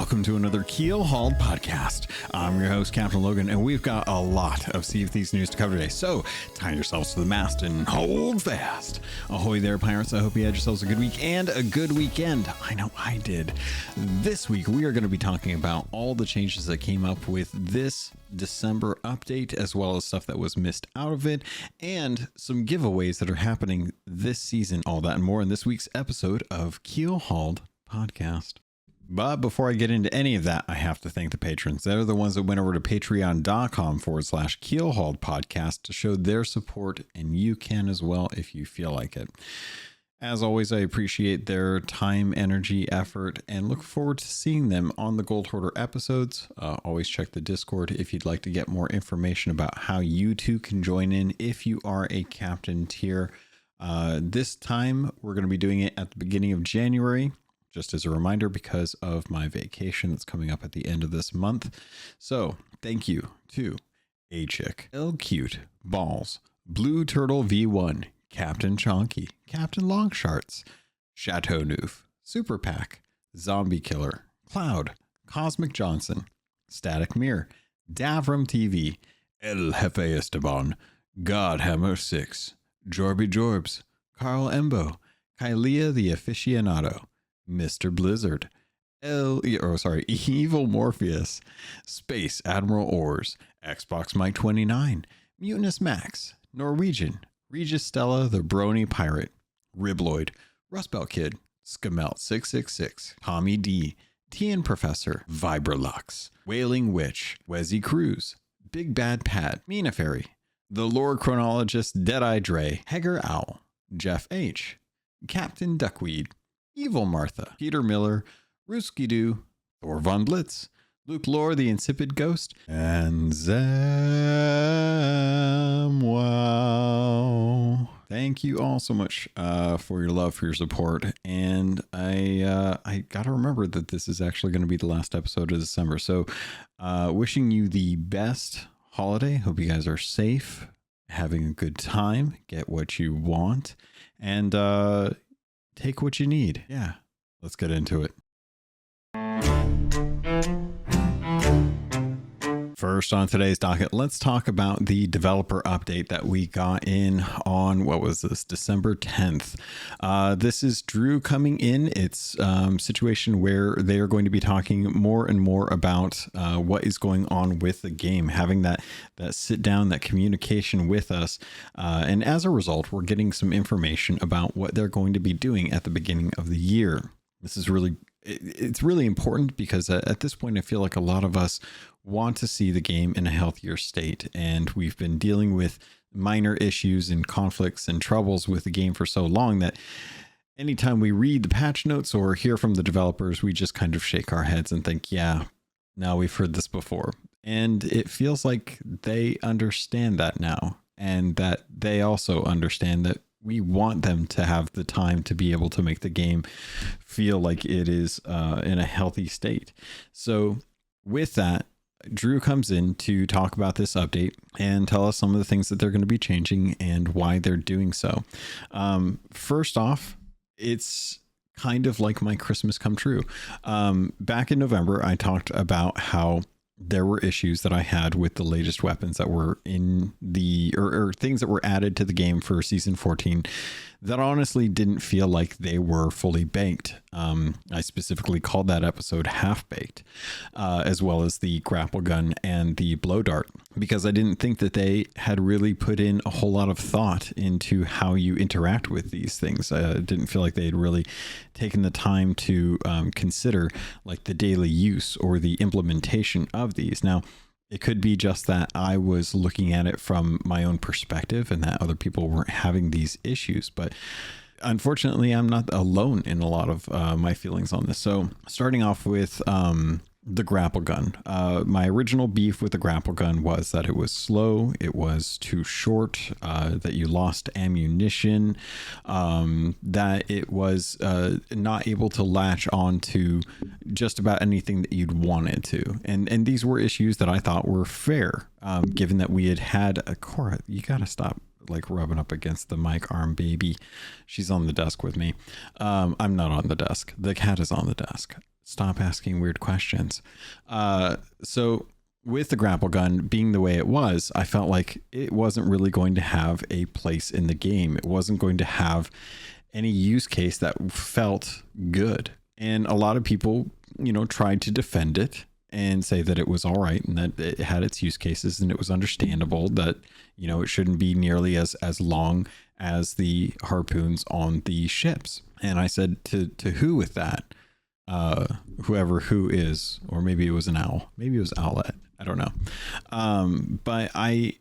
Welcome to another Keelhauled podcast. I'm your host, CaptainLogun, and we've got a lot of Sea of Thieves news to cover today, so tie yourselves to the mast and hold fast. Ahoy there, pirates. I hope you had yourselves a good week and a good weekend. I know I did. This week, we are going to be talking about all the changes that came up with this December update, as well as stuff that was missed out of it, and some giveaways that are happening this season. All that and more in this week's episode of Keelhauled Podcast. But before I get into any of that, I have to thank the patrons. They're the ones that went over to patreon.com/Keelhauled podcast to show their support, and you can as well if you feel like it. As always, I appreciate their time, energy, effort, and look forward to seeing them on the Gold Hoarder episodes. Always check the Discord if you'd like to get more information about how you too can join in if you are a captain tier. This time, we're going to be doing it at the beginning of January. Just as a reminder, because of my vacation that's coming up at the end of this month. So thank you to A-Chick, L-Cute, Balls, Blue Turtle V1, Captain Chonky, Captain Longsharts, Chateau Noof, Super Pack, Zombie Killer, Cloud, Cosmic Johnson, Static Mirror, Davram TV, El Jefe Esteban, Godhammer 6, Jorby Jorbs, Carl Embo, Kylea the Aficionado, Mr. Blizzard, Evil Morpheus, Space Admiral Oars, Xbox Mike 29, Mutinous Max, Norwegian, Regis Stella the Brony Pirate, Ribloid, Rustbelt Kid, Skamelt 666, Tommy D, Tien Professor, Vibralux, Wailing Witch, Wezzy Cruz, Big Bad Pat, Mina Fairy, The Lore Chronologist, Deadeye Dre, Heger Owl, Jeff H, Captain Duckweed, Evil Martha, Peter Miller, Ruski Doo, Thor Von Blitz, Luke Lore, the Insipid Ghost, and Zam. Wow. Thank you all so much for your love, for your support. And I got to remember that this is actually going to be the last episode of December. So wishing you the best holiday. Hope you guys are safe, having a good time, get what you want, and take what you need. Yeah, let's get into it. First on today's docket, let's talk about the developer update that we got in on, what was this, December 10th. This is Drew coming in. It's a situation where they are going to be talking more and more about what is going on with the game, having that sit down, that communication with us. And as a result, we're getting some information about what they're going to be doing at the beginning of the year. This is it's really important because at this point, I feel like a lot of us want to see the game in a healthier state. And we've been dealing with minor issues and conflicts and troubles with the game for so long that anytime we read the patch notes or hear from the developers, we just kind of shake our heads and think, yeah, now we've heard this before. And it feels like they understand that now, and that they also understand that we want them to have the time to be able to make the game feel like it is in a healthy state. So with that, Drew comes in to talk about this update and tell us some of the things that they're going to be changing and why they're doing so. First off, it's kind of like my Christmas come true. Back in November, I talked about how there were issues that I had with the latest weapons that were in or things that were added to the game for season 14 that honestly didn't feel like they were fully baked. I specifically called that episode Half Baked, as well as the grapple gun and the blow dart, because I didn't think that they had really put in a whole lot of thought into how you interact with these things. I didn't feel like they had really taken the time to consider like the daily use or the implementation of these. Now, it could be just that I was looking at it from my own perspective and that other people weren't having these issues, but unfortunately, I'm not alone in a lot of my feelings on this. So starting off with the grapple gun. My original beef with the grapple gun was that it was slow, it was too short, that you lost ammunition, that it was not able to latch on to just about anything that you'd want it to. And these were issues that I thought were fair, given that we had a Cora, you gotta stop like rubbing up against the mic arm, baby. She's on the desk with me. I'm not on the desk. The cat is on the desk. stop asking weird questions. So with the grapple gun being the way it was, I felt like it wasn't really going to have a place in the game. It wasn't going to have any use case that felt good. And a lot of people, tried to defend it and say that it was all right and that it had its use cases and it was understandable that, it shouldn't be nearly as long as the harpoons on the ships. And I said to who with that? Whoever who is, or maybe it was an owl, maybe it was Owlet. I don't know. But I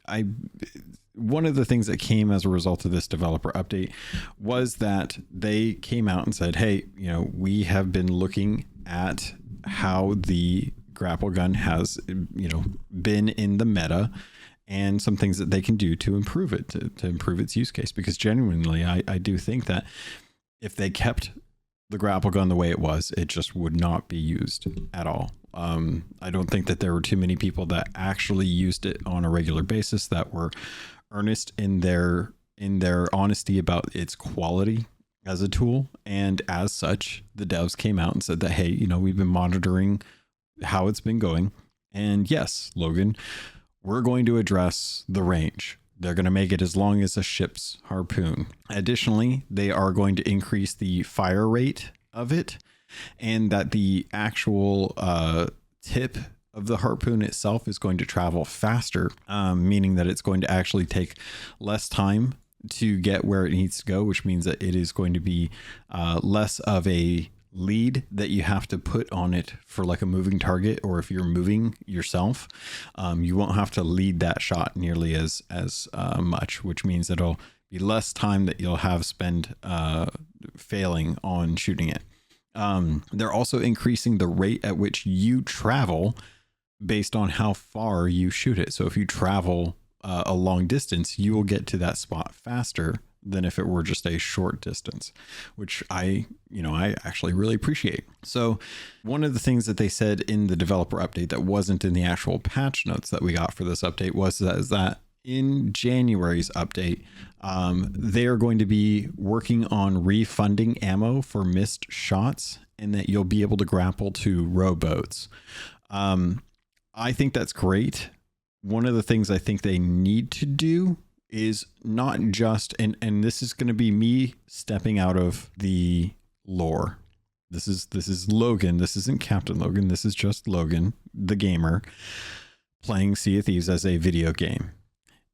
one of the things that came as a result of this developer update was that they came out and said, hey, we have been looking at how the grapple gun has, been in the meta and some things that they can do to improve it, to improve its use case. Because genuinely, I do think that if they kept the grapple gun the way it was, it just would not be used at all. I don't think that there were too many people that actually used it on a regular basis that were earnest in their honesty about its quality as a tool. And as such, the devs came out and said that, hey, we've been monitoring how it's been going. And yes, Logan, we're going to address the range. They're going to make it as long as a ship's harpoon. Additionally, they are going to increase the fire rate of it, and that the actual tip of the harpoon itself is going to travel faster, meaning that it's going to actually take less time to get where it needs to go, which means that it is going to be less of a lead that you have to put on it for like a moving target, or if you're moving yourself, you won't have to lead that shot nearly as much, which means it'll be less time that you'll have spend failing on shooting it. They're also increasing the rate at which you travel based on how far you shoot it. So if you travel a long distance, you will get to that spot faster than if it were just a short distance, which I actually really appreciate. So one of the things that they said in the developer update that wasn't in the actual patch notes that we got for this update was that in January's update, they are going to be working on refunding ammo for missed shots, and that you'll be able to grapple to rowboats. I think that's great. One of the things I think they need to do is not just, and this is going to be me stepping out of the lore. This is Logan. This isn't CaptainLogun. This is just Logan, the gamer, playing Sea of Thieves as a video game.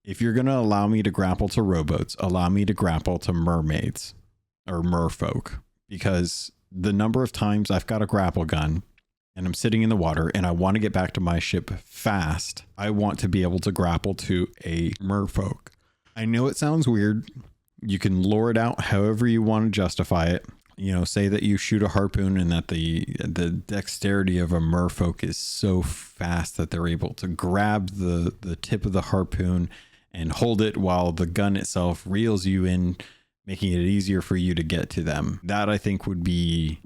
If you're going to allow me to grapple to rowboats, allow me to grapple to mermaids or merfolk, because the number of times I've got a grapple gun and I'm sitting in the water and I want to get back to my ship fast, I want to be able to grapple to a merfolk. I know it sounds weird. You can lore it out however you want to justify it. Say that you shoot a harpoon and that the dexterity of a merfolk is so fast that they're able to grab the tip of the harpoon and hold it while the gun itself reels you in, making it easier for you to get to them. That I think would be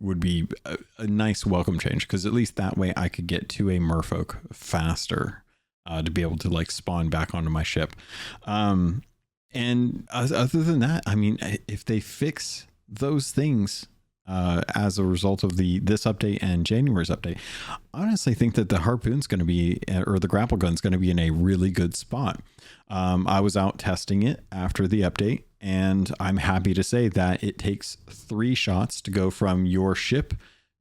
a nice welcome change, because at least that way I could get to a merfolk faster to be able to like spawn back onto my ship. And other than that, I mean, if they fix those things as a result of this update and January's update, I honestly think that the harpoon's going to be, or the grapple gun's going to be in a really good spot. I was out testing it after the update, and I'm happy to say that it takes 3 shots to go from your ship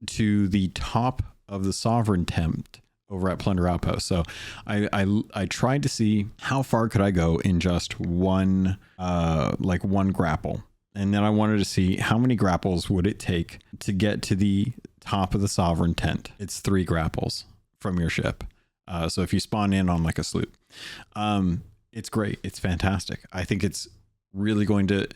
to the top of the Sovereign tent over at Plunder Outpost. So I tried to see how far could I go in just one grapple. And then I wanted to see how many grapples would it take to get to the top of the Sovereign tent. It's 3 grapples from your ship. So if you spawn in on like a sloop, it's great. It's fantastic. I think it's really going to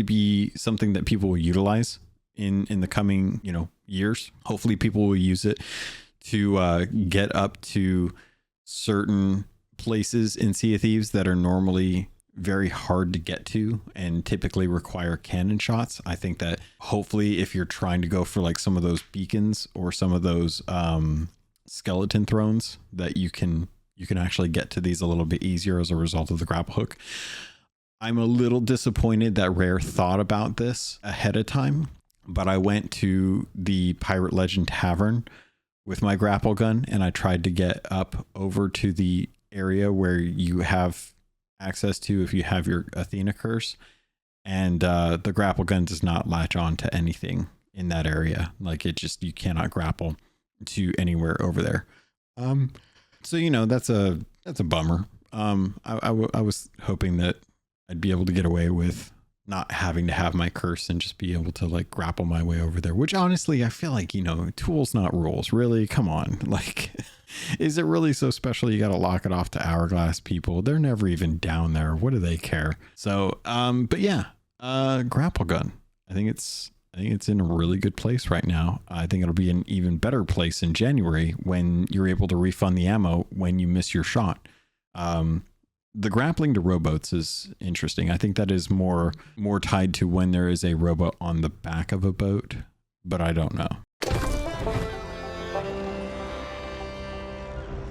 be something that people will utilize in the coming, years. Hopefully people will use it to get up to certain places in Sea of Thieves that are normally very hard to get to and typically require cannon shots. I think that hopefully if you're trying to go for like some of those beacons or some of those skeleton thrones, that you can actually get to these a little bit easier as a result of the grapple hook. I'm a little disappointed that Rare thought about this ahead of time. but I went to the Pirate Legend Tavern with my grapple gun, and I tried to get up over to the area where you have access to if you have your Athena curse, and the grapple gun does not latch on to anything in that area. Like you cannot grapple to anywhere over there. So that's a bummer. I was hoping that I'd be able to get away with not having to have my curse and just be able to like grapple my way over there, which honestly I feel like tools not rules. Really, come on. Like, is it really so special you got to lock it off to Hourglass people? They're never even down there. What do they care? So but yeah, grapple gun, I think it's in a really good place right now. I think it'll be an even better place in January when you're able to refund the ammo when you miss your shot. The grappling to rowboats is interesting. I think that is more tied to when there is a rowboat on the back of a boat, but I don't know.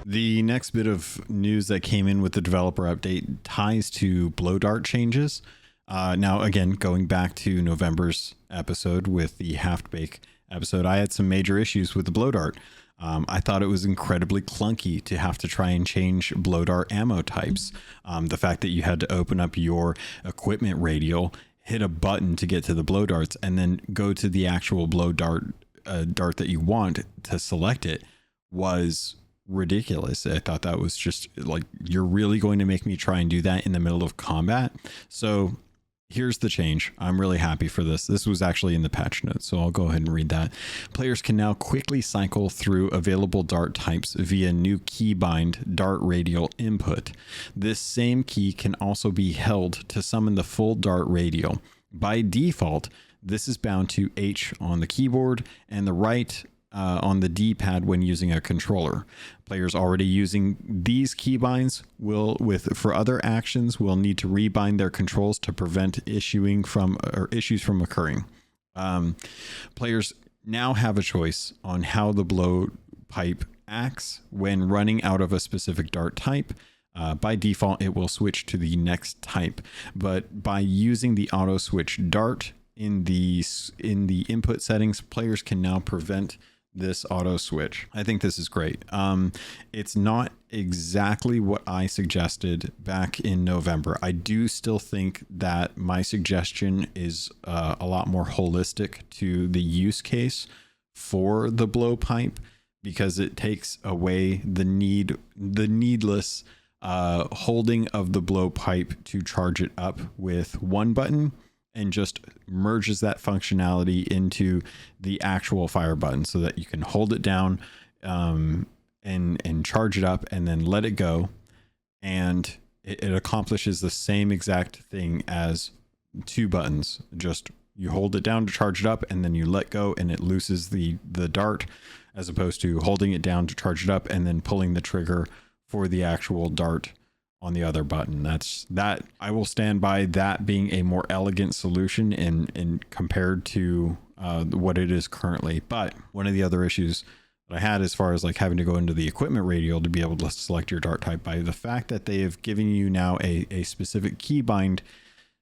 The next bit of news that came in with the developer update ties to blow dart changes. Now, again, going back to November's episode with the half-bake episode, I had some major issues with the blow dart. I thought it was incredibly clunky to have to try and change blow dart ammo types. The fact that you had to open up your equipment radial, hit a button to get to the blow darts, and then go to the actual blow dart that you want to select it was ridiculous. I thought that was just like, you're really going to make me try and do that in the middle of combat? So here's the change. I'm really happy for this. This was actually in the patch notes, so I'll go ahead and read that. Players can now quickly cycle through available dart types via new keybind dart radial input. This same key can also be held to summon the full dart radial. By default, this is bound to H on the keyboard and the right on the D-pad when using a controller. Players already using these keybinds for other actions will need to rebind their controls to prevent issues from occurring. Players now have a choice on how the blowpipe acts when running out of a specific dart type. By default, it will switch to the next type, but by using the auto switch dart in the input settings, players can now prevent this auto switch. I think this is great. It's not exactly what I suggested back in November. I do still think that my suggestion is a lot more holistic to the use case for the blowpipe, because it takes away the needless holding of the blowpipe to charge it up with one button, and just merges that functionality into the actual fire button so that you can hold it down and charge it up and then let it go. And it accomplishes the same exact thing as two buttons. Just you hold it down to charge it up and then you let go and it looses the dart, as opposed to holding it down to charge it up and then pulling the trigger for the actual dart on the other button. That I will stand by that being a more elegant solution in compared to what it is currently. But one of the other issues that I had, as far as like having to go into the equipment radial to be able to select your dart type, by the fact that they have given you now a specific keybind,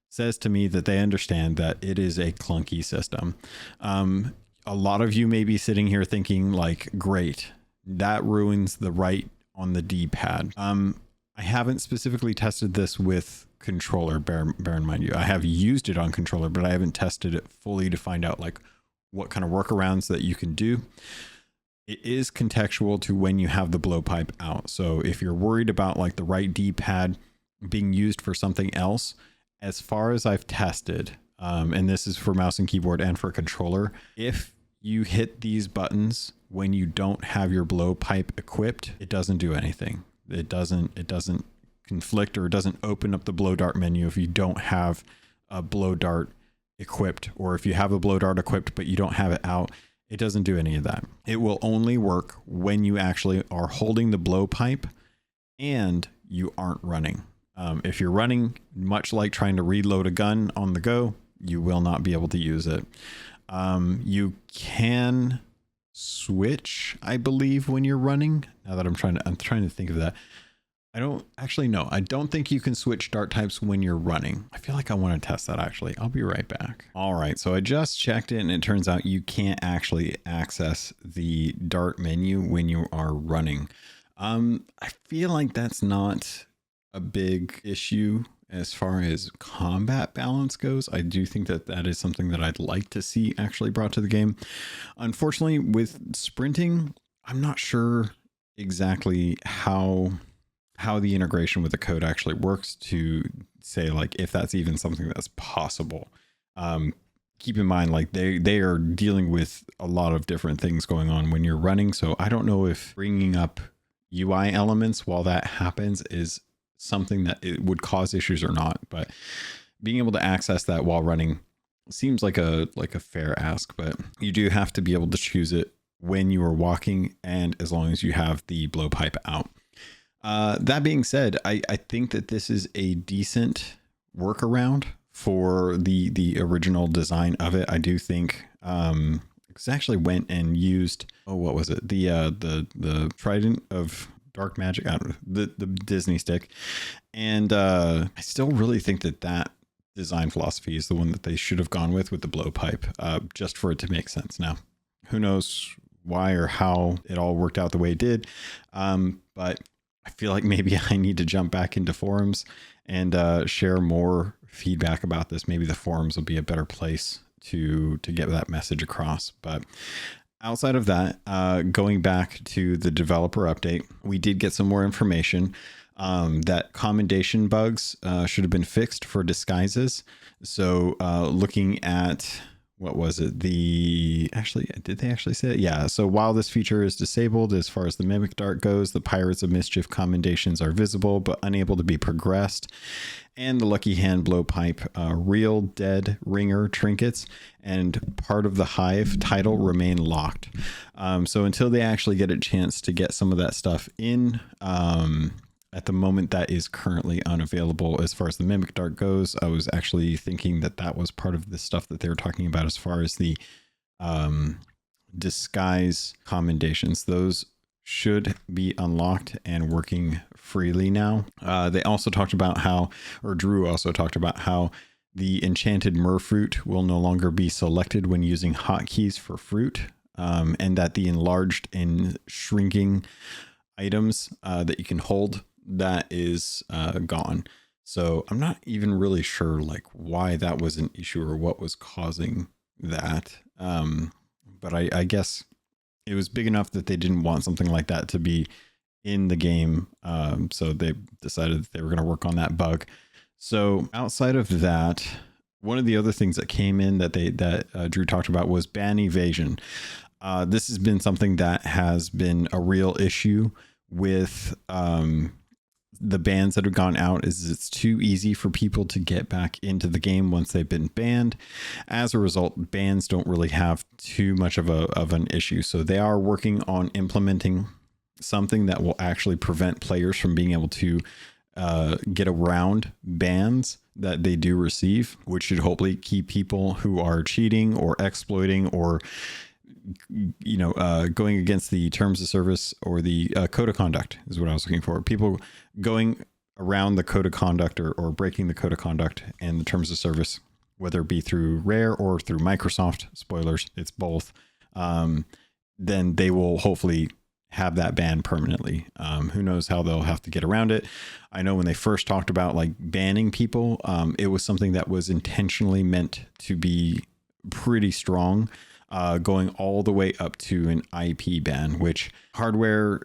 says to me that they understand that it is a clunky system. A lot of you may be sitting here thinking like, great, that ruins the right on the D-pad. I haven't specifically tested this with controller, bear in mind I have used it on controller, but I haven't tested it fully to find out like what kind of workarounds that you can do. It is contextual to when you have the blowpipe out. So if you're worried about like the right D-pad being used for something else, as far as I've tested, and this is for mouse and keyboard and for controller, if you hit these buttons when you don't have your blowpipe equipped, it doesn't do anything. It doesn't conflict, or it doesn't open up the blow dart menu if you don't have a blow dart equipped, or if you have a blow dart equipped but you don't have it out. It doesn't do any of that. It will only work when you actually are holding the blowpipe and you aren't running. If you're running, much like trying to reload a gun on the go, you will not be able to use it. You can switch, I believe, when you're running. Now that I'm trying to think of that. I don't actually know. I don't think you can switch dart types when you're running. I feel like I want to test that actually. I'll be right back. All right. So I just checked it and it turns out you can't actually access the dart menu when you are running. I feel like that's not a big issue as far as combat balance goes. I do think that that is something that I'd like to see actually brought to the game. Unfortunately, with sprinting, I'm not sure exactly how the integration with the code actually works to say like if that's even something that's possible. Keep in mind like they are dealing with a lot of different things going on when you're running, so I don't know if bringing up UI elements while that happens is something that it would cause issues or not, but being able to access that while running seems like a fair ask. But you do have to be able to choose it when you are walking and as long as you have the blowpipe out. That being said, I think that this is a decent workaround for the original design of it. I do think because I actually went and used what was it, the Trident of Dark Magic, I don't know, the Disney stick, and I still really think that design philosophy is the one that they should have gone with the blowpipe, just for it to make sense. Now, who knows why or how it all worked out the way it did, but I feel like maybe I need to jump back into forums and share more feedback about this. Maybe the forums will be a better place to get that message across. But outside of that, going back to the developer update, we did get some more information that commendation bugs should have been fixed for disguises. So looking at, what was it? Did they actually say it? Yeah. So while this feature is disabled, as far as the mimic dart goes, the Pirates of Mischief commendations are visible, but unable to be progressed. And the Lucky Hand blowpipe, real dead ringer trinkets, and part of the hive title remain locked. So until they actually get a chance to get some of that stuff in, at the moment that is currently unavailable as far as the mimic dart goes. I was actually thinking that was part of the stuff that they were talking about as far as the disguise commendations. Those should be unlocked and working freely now. They also talked about Drew also talked about how the enchanted merfruit will no longer be selected when using hotkeys for fruit, and that the enlarged and shrinking items that you can hold, that is gone. So I'm not even really sure like why that was an issue or what was causing that. But I guess it was big enough that they didn't want something like that to be in the game. So they decided that they were going to work on that bug. So outside of that, one of the other things that came in that Drew talked about was ban evasion. This has been something that has been a real issue with the bans that have gone out. Is it's too easy for people to get back into the game once they've been banned. As a result, bans don't really have too much of an issue. So they are working on implementing something that will actually prevent players from being able to get around bans that they do receive, which should hopefully keep people who are cheating or exploiting or going against the terms of service or the code of conduct is what I was looking for. People going around the code of conduct or breaking the code of conduct and the terms of service, whether it be through Rare or through Microsoft, spoilers, it's both, then they will hopefully have that ban permanently. Who knows how they'll have to get around it. I know when they first talked about like banning people, it was something that was intentionally meant to be pretty strong, going all the way up to an IP ban, which hardware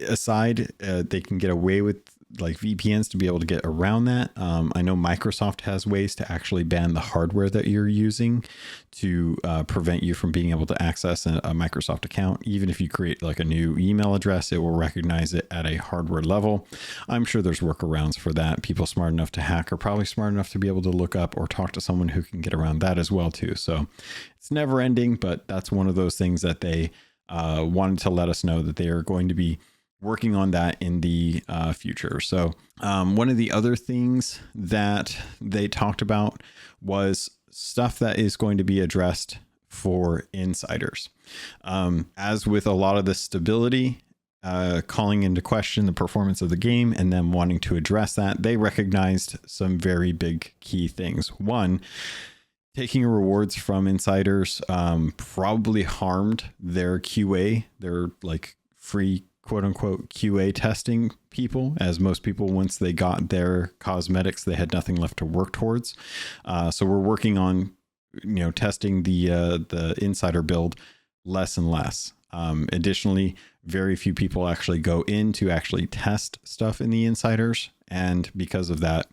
aside, they can get away with like VPNs to be able to get around that. I know Microsoft has ways to actually ban the hardware that you're using to prevent you from being able to access a Microsoft account. Even if you create like a new email address, it will recognize it at a hardware level. I'm sure there's workarounds for that. People smart enough to hack are probably smart enough to be able to look up or talk to someone who can get around that as well too. So it's never ending, but that's one of those things that they wanted to let us know that they are going to be working on that in the future. So one of the other things that they talked about was stuff that is going to be addressed for insiders. As with a lot of the stability calling into question the performance of the game and them wanting to address that, they recognized some very big key things. One, taking rewards from insiders probably harmed their QA, their like free quote unquote QA testing people, as most people, once they got their cosmetics, they had nothing left to work towards. So we're working on, testing the insider build less and less. Additionally, very few people actually go in to actually test stuff in the insiders. And because of that,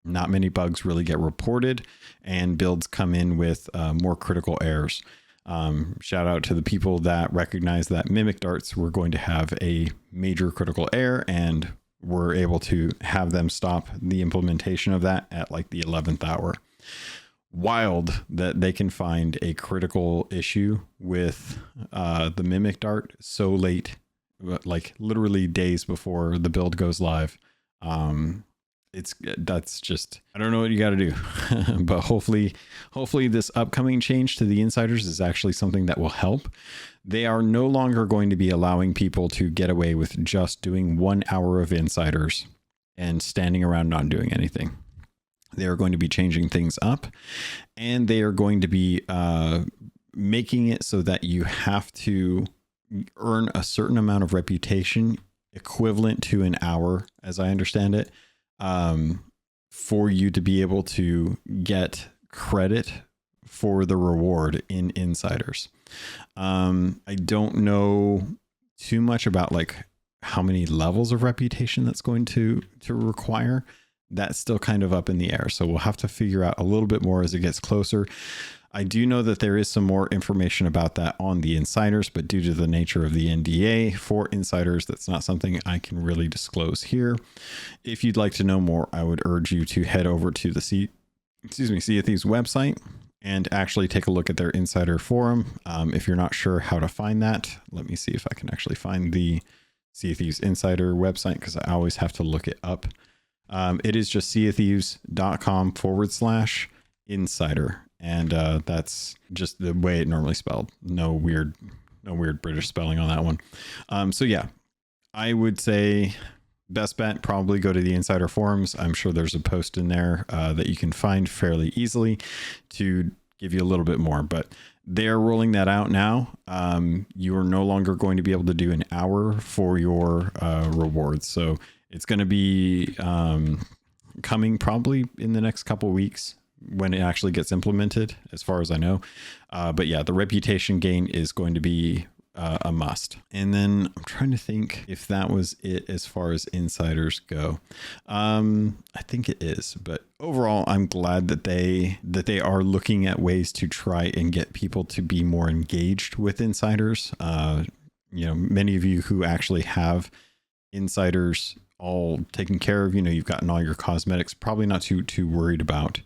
not many bugs really get reported, and builds come in with more critical errors. Shout out to the people that recognize that mimic darts were going to have a major critical error, and were able to have them stop the implementation of that at like the 11th hour. Wild that they can find a critical issue with the mimic dart so late, like literally days before the build goes live. That's just, I don't know what you got to do, but hopefully this upcoming change to the insiders is actually something that will help. They are no longer going to be allowing people to get away with just doing 1 hour of insiders and standing around not doing anything. They are going to be changing things up, and they are going to be making it so that you have to earn a certain amount of reputation equivalent to an hour, as I understand it, for you to be able to get credit for the reward in insiders. I don't know too much about like how many levels of reputation that's going to require. That's still kind of up in the air. So we'll have to figure out a little bit more as it gets closer. I do know that there is some more information about that on the insiders, but due to the nature of the NDA for insiders, that's not something I can really disclose here. If you'd like to know more, I would urge you to head over to the Sea of Thieves website and actually take a look at their insider forum. If you're not sure how to find that, let me see if I can actually find the Sea of Thieves insider website, because I always have to look it up. It is just seaofthieves.com/insider. And that's just the way it normally spelled. No weird British spelling on that one. So yeah, I would say best bet, probably go to the insider forums. I'm sure there's a post in there that you can find fairly easily to give you a little bit more, but they're rolling that out now. You are no longer going to be able to do an hour for your rewards. So it's going to be coming probably in the next couple weeks when it actually gets implemented, as far as I know. But yeah, the reputation gain is going to be a must. And then I'm trying to think if that was it as far as insiders go. I think it is, but overall, I'm glad that they are looking at ways to try and get people to be more engaged with insiders. Many of you who actually have insiders all taken care of, you've gotten all your cosmetics, probably not too worried about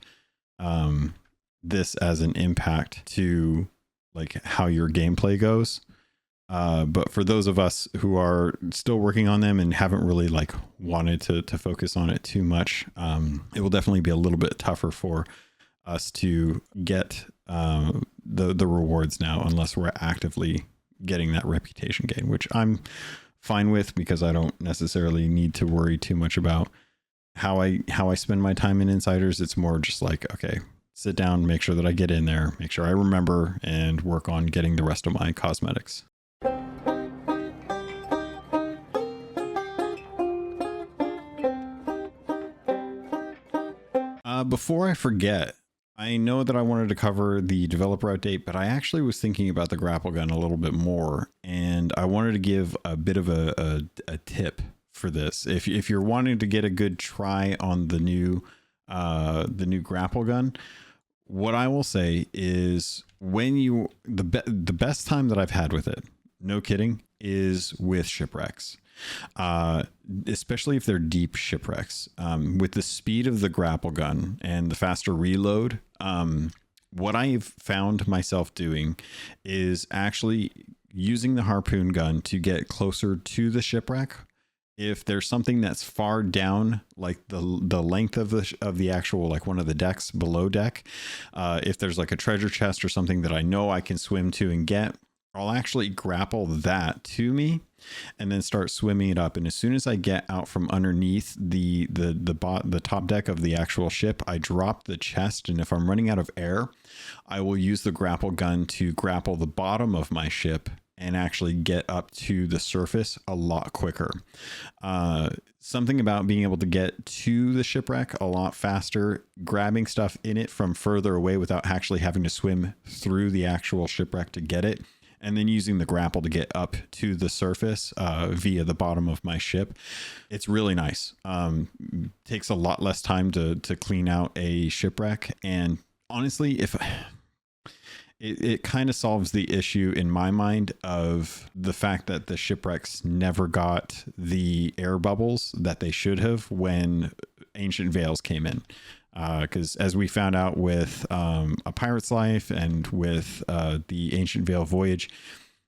this as an impact to like how your gameplay goes. But for those of us who are still working on them and haven't really like wanted to focus on it too much, it will definitely be a little bit tougher for us to get the rewards now, unless we're actively getting that reputation gain, which I'm fine with, because I don't necessarily need to worry too much about how I spend my time in insiders. It's more just like, okay, sit down, make sure that I get in there, make sure I remember, and work on getting the rest of my cosmetics. Before I forget, I know that I wanted to cover the developer update, but I actually was thinking about the grapple gun a little bit more, and I wanted to give a bit of a tip for this. If you're wanting to get a good try on the new grapple gun, what I will say is the best time that I've had with it, no kidding, is with shipwrecks. Especially if they're deep shipwrecks. With the speed of the grapple gun and the faster reload, what I've found myself doing is actually using the harpoon gun to get closer to the shipwreck. If there's something that's far down, like the length of the actual, like one of the decks below deck, if there's like a treasure chest or something that I know I can swim to and get, I'll actually grapple that to me and then start swimming it up. And as soon as I get out from underneath the top deck of the actual ship, I drop the chest. And if I'm running out of air, I will use the grapple gun to grapple the bottom of my ship and actually get up to the surface a lot quicker. Something about being able to get to the shipwreck a lot faster, grabbing stuff in it from further away without actually having to swim through the actual shipwreck to get it, and then using the grapple to get up to the surface via the bottom of my ship. It's really nice. Takes a lot less time to clean out a shipwreck. And honestly, it kind of solves the issue in my mind of the fact that the shipwrecks never got the air bubbles that they should have when Ancient Veils came in. Because as we found out with A Pirate's Life and with the Ancient Veil Voyage,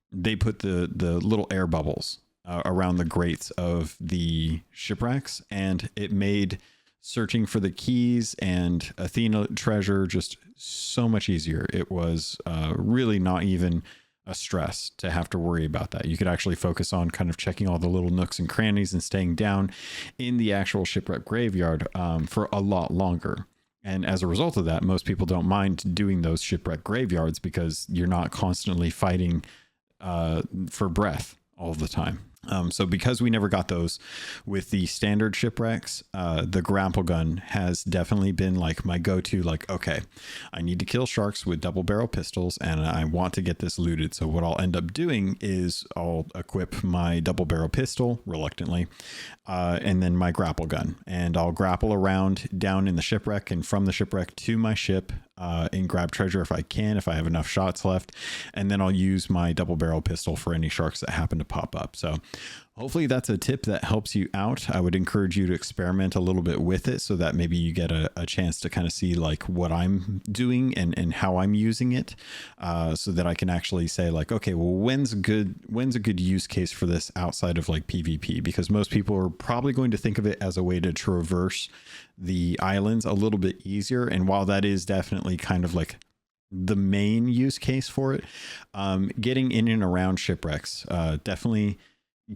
they put the little air bubbles around the grates of the shipwrecks, and it made searching for the keys and Athena treasure just so much easier. It was really not even a stress to have to worry about that. You could actually focus on kind of checking all the little nooks and crannies and staying down in the actual shipwreck graveyard for a lot longer. And as a result of that, most people don't mind doing those shipwreck graveyards because you're not constantly fighting for breath all the time. So because we never got those with the standard shipwrecks, the grapple gun has definitely been like my go-to, like, okay, I need to kill sharks with double barrel pistols and I want to get this looted. So what I'll end up doing is I'll equip my double barrel pistol reluctantly, and then my grapple gun, and I'll grapple around down in the shipwreck and from the shipwreck to my ship, and grab treasure if I can, if I have enough shots left. And then I'll use my double barrel pistol for any sharks that happen to pop up. So hopefully that's a tip that helps you out. I would encourage you to experiment a little bit with it so that maybe you get a chance to kind of see like what I'm doing and how I'm using it, so that I can actually say like, okay, well, when's a good use case for this outside of like PvP? Because most people are probably going to think of it as a way to traverse the islands a little bit easier. And while that is definitely kind of like the main use case for it, getting in and around shipwrecks definitely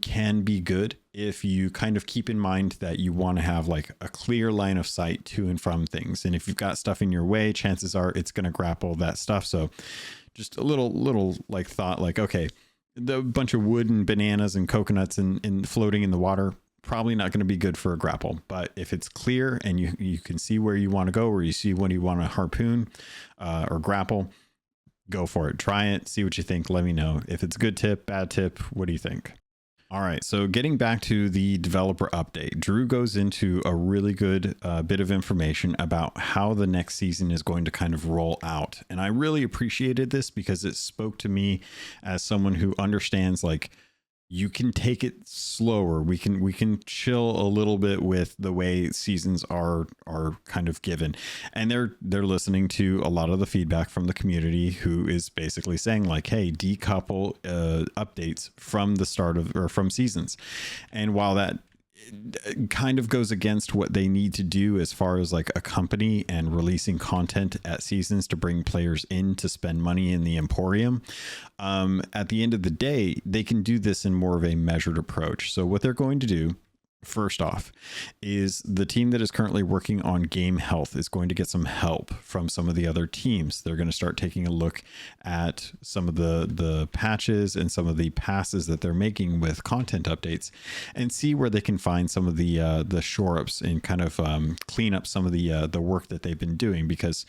can be good if you kind of keep in mind that you want to have like a clear line of sight to and from things. And if you've got stuff in your way, chances are it's going to grapple that stuff. So just a little like thought, like, okay, the bunch of wood and bananas and coconuts and floating in the water, probably not going to be good for a grapple. But if it's clear and you can see where you want to go, or you see when you want to harpoon or grapple, go for it. Try it, see what you think. Let me know if it's a good tip, bad tip. What do you think? All right, so getting back to the developer update, Drew goes into a really good bit of information about how the next season is going to kind of roll out. And I really appreciated this because it spoke to me as someone who understands, like, you can take it slower. We can chill a little bit with the way seasons are kind of given. And they're listening to a lot of the feedback from the community, who is basically saying like, hey, decouple updates from the start of, or from seasons. And while that kind of goes against what they need to do as far as like a company and releasing content at seasons to bring players in to spend money in the emporium, at the end of the day, they can do this in more of a measured approach. So what they're going to do, first off, is the team that is currently working on game health is going to get some help from some of the other teams. They're going to start taking a look at some of the patches and some of the passes that they're making with content updates, and see where they can find some of the shore ups and kind of clean up some of the work that they've been doing. Because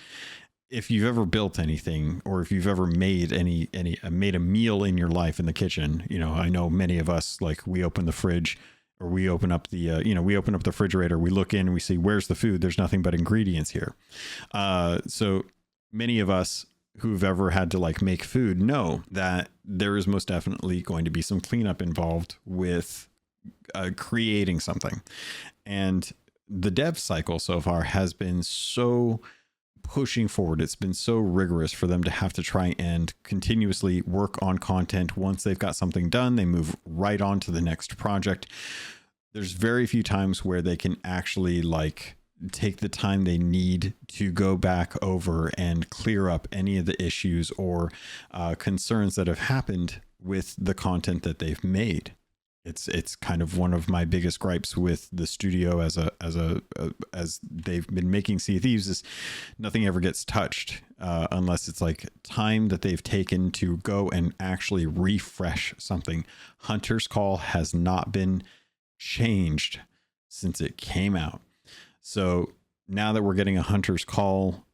if you've ever built anything, or if you've ever made made a meal in your life in the kitchen, you know, I know many of us, like, we open the fridge, or we open up the, we open up the refrigerator, we look in and we see, where's the food? There's nothing but ingredients here. So many of us who've ever had to like make food know that there is most definitely going to be some cleanup involved with creating something. And the dev cycle so far has been so pushing forward. It's been so rigorous for them to have to try and continuously work on content. Once they've got something done, they move right on to the next project. There's very few times where they can actually like take the time they need to go back over and clear up any of the issues or concerns that have happened with the content that they've made. It's kind of one of my biggest gripes with the studio as they've been making Sea of Thieves is nothing ever gets touched unless it's like time that they've taken to go and actually refresh something. Hunter's Call has not been changed since it came out. So now that we're getting a Hunter's Call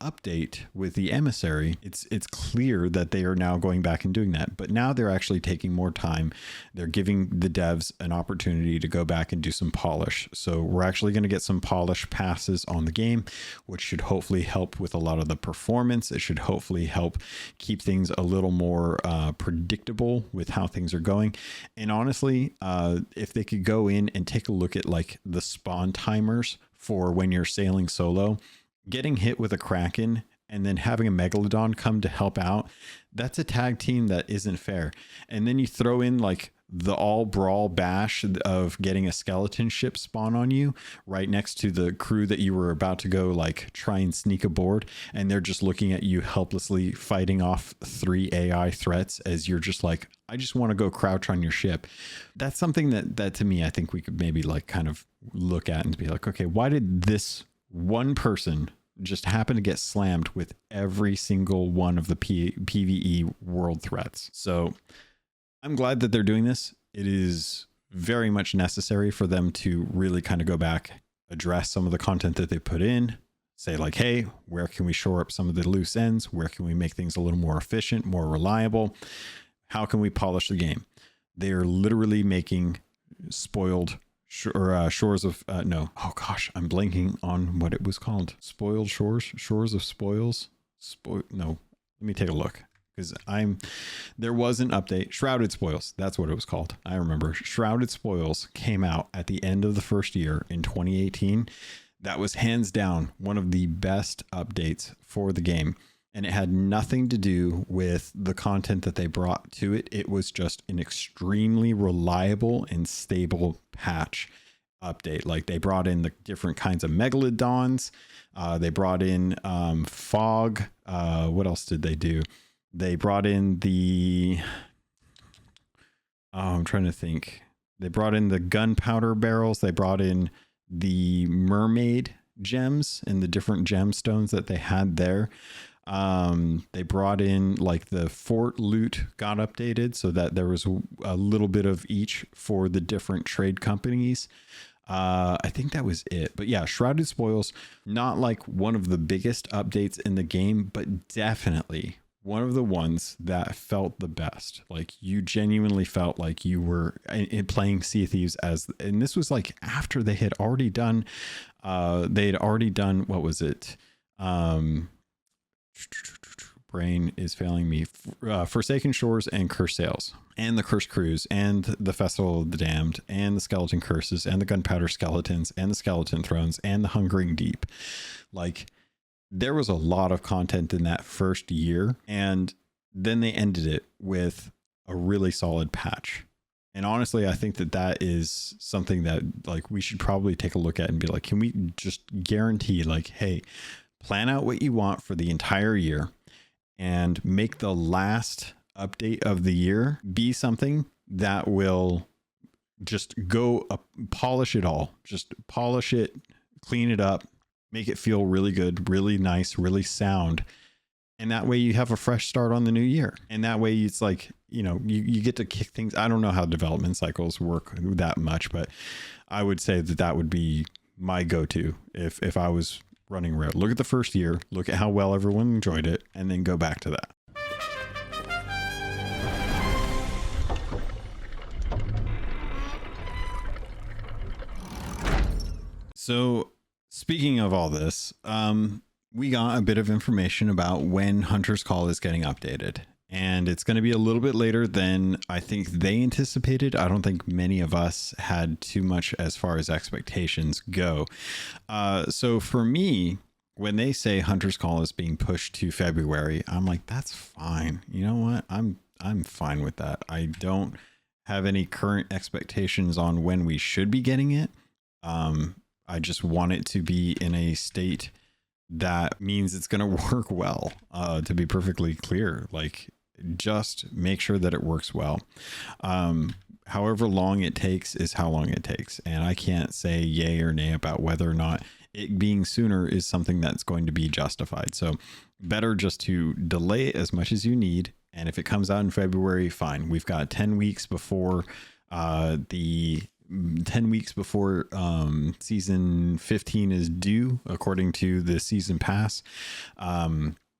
update with the emissary, it's clear that they are now going back and doing that. But now they're actually taking more time. They're giving the devs an opportunity to go back and do some polish. So we're actually going to get some polish passes on the game, which should hopefully help with a lot of the performance. It should hopefully help keep things a little more predictable with how things are going. And honestly, if they could go in and take a look at like the spawn timers for when you're sailing solo, getting hit with a Kraken and then having a Megalodon come to help out, that's a tag team that isn't fair. And then you throw in like the all brawl bash of getting a skeleton ship spawn on you right next to the crew that you were about to go like try and sneak aboard, and they're just looking at you helplessly fighting off 3 AI threats as you're just like, I just want to go crouch on your ship. That's something that to me, I think we could maybe like kind of look at and be like, okay, why did this one person just happen to get slammed with every single one of the PvE world threats? So I'm glad that they're doing this. It is very much necessary for them to really kind of go back, address some of the content that they put in, say like, hey, where can we shore up some of the loose ends? Where can we make things a little more efficient, more reliable? How can we polish the game? They are literally making spoiled shores of no. Oh gosh, I'm blanking on what it was called. Spoiled shores of spoils. No, let me take a look. Because there was an update, Shrouded Spoils. That's what it was called. I remember Shrouded Spoils came out at the end of the first year in 2018. That was hands down one of the best updates for the game. And it had nothing to do with the content that they brought to it. It was just an extremely reliable and stable patch update. Like they brought in the different kinds of megalodons. They brought in fog. What else did they do? They brought in the, I'm trying to think. They brought in the gunpowder barrels. They brought in the mermaid gems and the different gemstones that they had there. They brought in like the fort loot got updated so that there was a little bit of each for the different trade companies. I think that was it. But yeah, Shrouded Spoils, not like one of the biggest updates in the game, but definitely one of the ones that felt the best. Like you genuinely felt like you were playing Sea of Thieves and this was like after they had already done, what was it? Brain is failing me. Forsaken Shores and Cursed Sails and the Cursed Cruise and the Festival of the Damned and the Skeleton Curses and the Gunpowder Skeletons and the Skeleton Thrones and the Hungering Deep. Like there was a lot of content in that first year, and then they ended it with a really solid patch. And honestly, I think that is something that like we should probably take a look at and be like, can we just guarantee like, hey, plan out what you want for the entire year and make the last update of the year be something that will just go polish it all, just polish it, clean it up, make it feel really good, really nice, really sound. And that way you have a fresh start on the new year. And that way it's like, you know, you get to kick things. I don't know how development cycles work that much, but I would say that would be my go-to if I was running Rare. Look at the first year, look at how well everyone enjoyed it, and then go back to that. So speaking of all this, we got a bit of information about when Hunter's Call is getting updated. And it's going to be a little bit later than I think they anticipated. I don't think many of us had too much as far as expectations go. So for me, when they say Hunter's Call is being pushed to February, I'm like, that's fine. You know what? I'm fine with that. I don't have any current expectations on when we should be getting it. I just want it to be in a state that means it's going to work well. To be perfectly clear, like, just make sure that it works well. However long it takes is how long it takes. And I can't say yay or nay about whether or not it being sooner is something that's going to be justified. So better just to delay it as much as you need. And if it comes out in February, fine. We've got 10 weeks before season 15 is due, according to the season pass,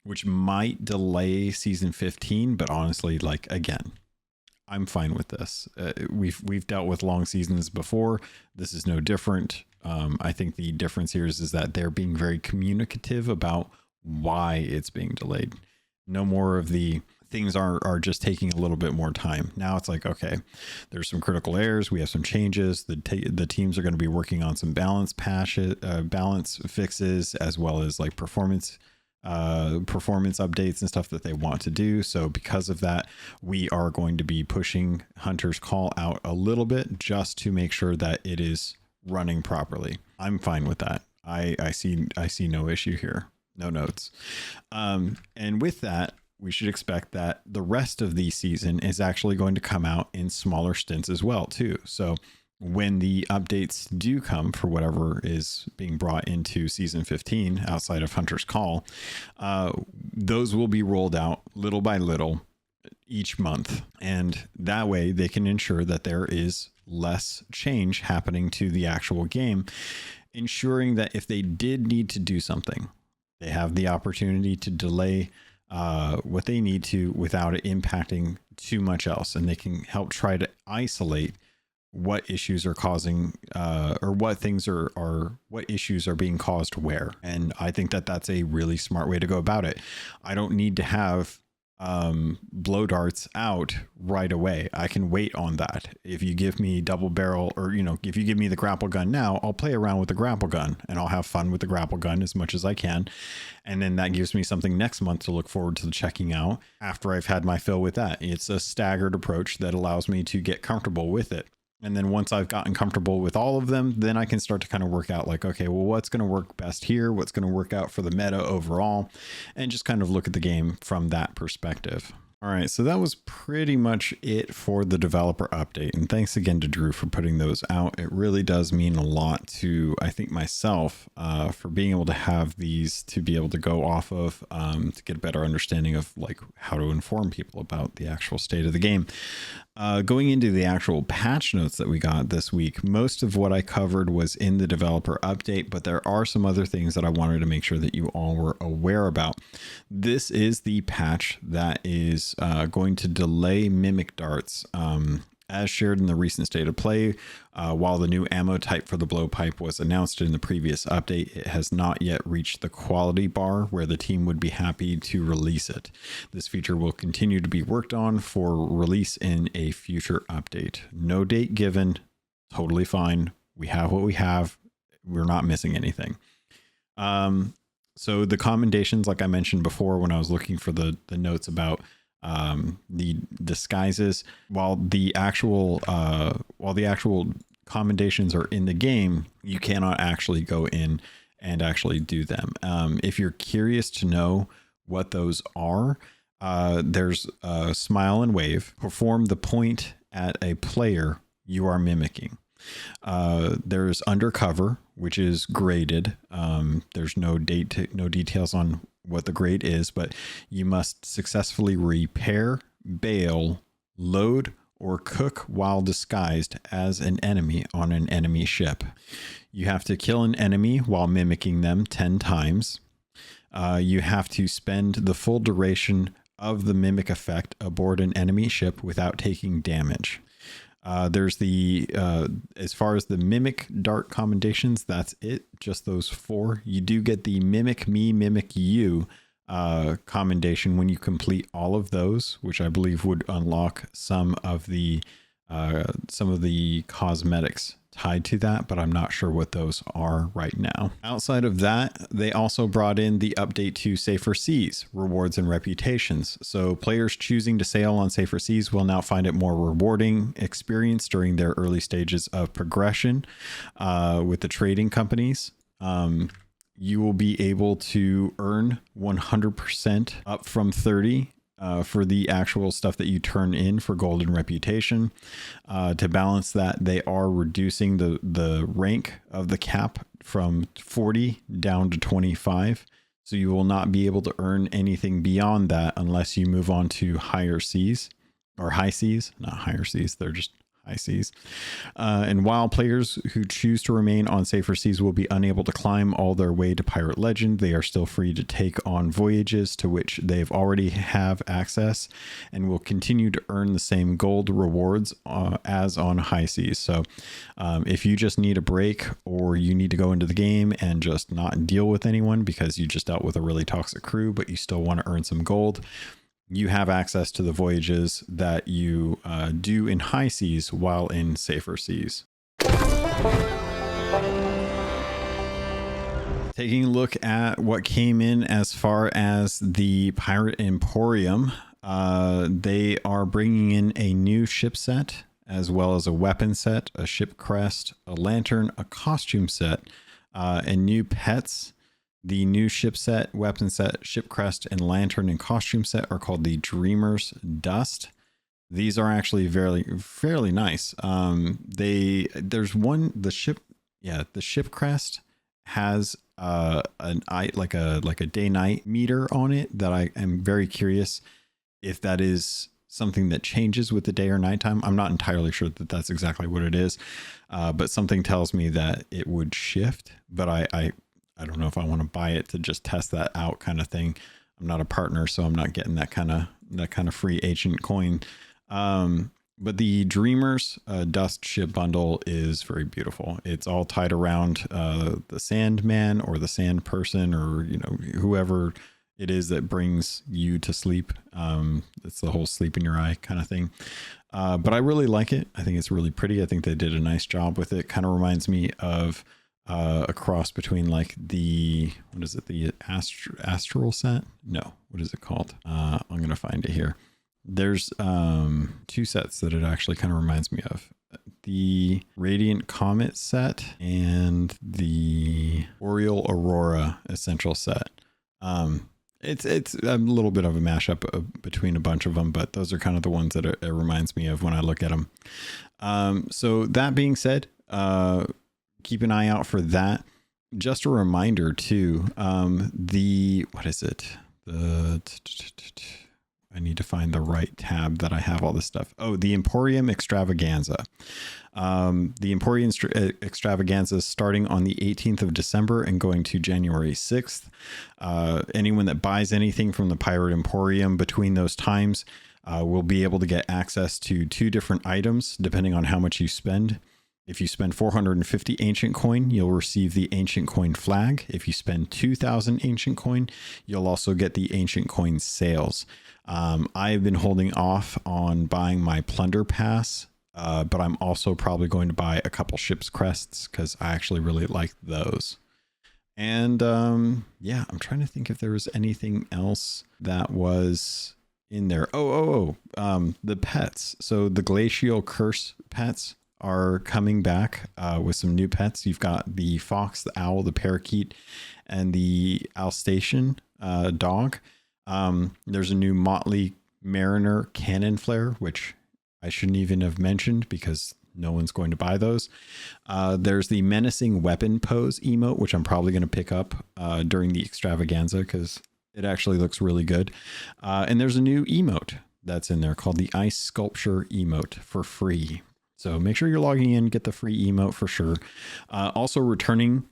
which might delay season 15. But honestly, like, again, I'm fine with this. We've dealt with long seasons before. This is no different. I think the difference here is that they're being very communicative about why it's being delayed. No more of the things are just taking a little bit more time. Now it's like, okay, there's some critical errors. We have some changes. The teams are going to be working on some balance fixes, as well as like performance updates and stuff that they want to do. So because of that, we are going to be pushing Hunter's Call out a little bit just to make sure that it is running properly. I'm fine with that. I see no issue here. No notes. And with that, we should expect that the rest of the season is actually going to come out in smaller stints as well, too. So when the updates do come for whatever is being brought into season 15 outside of Hunter's Call, those will be rolled out little by little each month. And that way they can ensure that there is less change happening to the actual game, ensuring that if they did need to do something, they have the opportunity to delay what they need to without it impacting too much else. And they can help try to isolate what issues are causing or what things what issues are being caused where. And I think that that's a really smart way to go about it. I don't need to have blow darts out right away. I can wait on that. If you give me double barrel, or if you give me the grapple gun now, I'll play around with the grapple gun and I'll have fun with the grapple gun as much as I can. And then that gives me something next month to look forward to checking out after I've had my fill with that. It's a staggered approach that allows me to get comfortable with it. And then once I've gotten comfortable with all of them, then I can start to kind of work out like, okay, well, what's going to work best here? What's going to work out for the meta overall? And just kind of look at the game from that perspective. All right, so that was pretty much it for the developer update. And thanks again to Drew for putting those out. It really does mean a lot to, I think, myself for being able to have these to be able to go off of to get a better understanding of like how to inform people about the actual state of the game. Going into the actual patch notes that we got this week, most of what I covered was in the developer update, but there are some other things that I wanted to make sure that you all were aware about. This is the patch that is going to delay mimic darts. As shared in the recent state of play, while the new ammo type for the blowpipe was announced in the previous update, it has not yet reached the quality bar where the team would be happy to release it. This feature will continue to be worked on for release in a future update. No date given, totally fine. We have what we have. We're not missing anything. So the commendations, like I mentioned before, when I was looking for the notes about the disguises, while the actual commendations are in the game, you cannot actually go in and actually do them. If you're curious to know what those are, there's smile and wave. Perform the point at a player you are mimicking. There's undercover, which is graded. There's no details on what the grade is, but you must successfully repair, bail, load, or cook while disguised as an enemy on an enemy ship. You have to kill an enemy while mimicking them 10 times. You have to spend the full duration of the mimic effect aboard an enemy ship without taking damage. There's as far as the mimic dart commendations, that's it. Just those 4. You do get the mimic me, mimic you commendation when you complete all of those, which I believe would unlock some of the cosmetics tied to that, but I'm not sure what those are right now. Outside of that, they also brought in the update to Safer Seas, rewards and reputations. So players choosing to sail on Safer Seas will now find it more rewarding experience during their early stages of progression with the trading companies. You will be able to earn 100% up from 30 for the actual stuff that you turn in for golden reputation. To balance that, they are reducing the rank of the cap from 40 down to 25. So you will not be able to earn anything beyond that unless you move on to higher seas, or high seas, not higher seas. They're just high seas. And while players who choose to remain on Safer Seas will be unable to climb all their way to Pirate Legend, they are still free to take on voyages to which they've already have access and will continue to earn the same gold rewards as on high seas. So if you just need a break, or you need to go into the game and just not deal with anyone because you just dealt with a really toxic crew, but you still want to earn some gold, you have access to the voyages that you do in high seas while in Safer Seas. Taking a look at what came in as far as the Pirate Emporium, they are bringing in a new ship set, as well as a weapon set, a ship crest, a lantern, a costume set, and new pets. The new ship set, weapon set, ship crest, and lantern and costume set are called the Dreamer's Dust. These are actually fairly nice. There's one, the ship crest has like a day-night meter on it that I am very curious if that is something that changes with the day or nighttime. I'm not entirely sure that that's exactly what it is, but something tells me that it would shift, but I don't know if I want to buy it to just test that out kind of thing. I'm not a partner, so I'm not getting that kind of free ancient coin. But the Dreamer's Dust ship bundle is very beautiful. It's all tied around the Sandman or the Sand Person, or whoever it is that brings you to sleep. It's the whole sleep in your eye kind of thing. But I really like it. I think it's really pretty. I think they did a nice job with it. Kind of reminds me of a cross between like the astral set. No, what is it called? I'm gonna find it here. There's two sets that it actually kind of reminds me of: the Radiant Comet set and the Boreal Aurora Essential set. It's a little bit of a mashup between a bunch of them, but those are kind of the ones that it reminds me of when I look at them. So that being said, keep an eye out for that. Just a reminder too, what is it? I need to find the right tab that I have all this stuff. Oh, the Emporium Extravaganza. The Emporium Extravaganza is starting on the 18th of December and going to January 6th. Anyone that buys anything from the Pirate Emporium between those times will be able to get access to 2 different items depending on how much you spend. If you spend 450 ancient coin, you'll receive the ancient coin flag. If you spend 2,000 ancient coin, you'll also get the ancient coin sales. I've been holding off on buying my plunder pass, but I'm also probably going to buy a couple ships crests because I actually really like those. And yeah, I'm trying to think if there was anything else that was in there. The pets. So the Glacial Curse pets are coming back with some new pets. You've got the fox, the owl, the parakeet, and the Alsatian dog. There's a new Motley Mariner cannon flare, which I shouldn't even have mentioned because no one's going to buy those. There's the menacing weapon pose emote, which I'm probably going to pick up during the extravaganza because it actually looks really good. And there's a new emote that's in there called the Ice Sculpture emote for free. So make sure you're logging in, get the free emote for sure. Also returning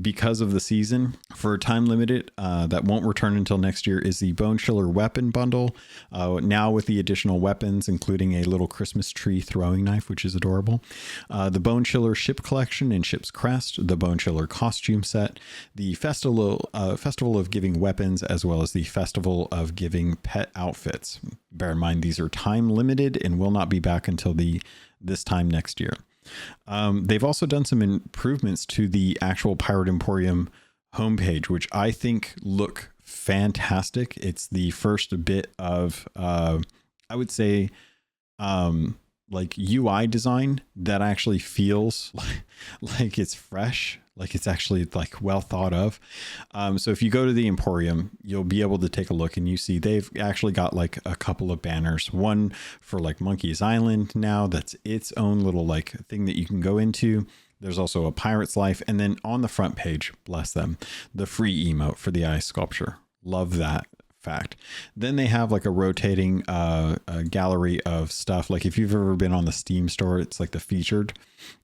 because of the season for time limited, that won't return until next year, is the Bone Chiller weapon bundle. Now with the additional weapons, including a little Christmas tree throwing knife, which is adorable. The Bone Chiller ship collection and ship's crest, the Bone Chiller costume set, the festival of giving weapons, as well as the festival of giving pet outfits. Bear in mind, these are time limited and will not be back until this time next year. They've also done some improvements to the actual Pirate Emporium homepage, which I think look fantastic. It's the first bit of, I would say, like UI design that actually feels like it's fresh, like it's actually like well thought of. So if you go to the Emporium, you'll be able to take a look and you see they've actually got like a couple of banners, one for like Monkey's Island now, that's its own little like thing that you can go into. There's also a Pirate's Life. And then on the front page, bless them, the free emote for the ice sculpture. Love that fact. Then they have like a rotating a gallery of stuff. Like if you've ever been on the Steam store, it's like the featured.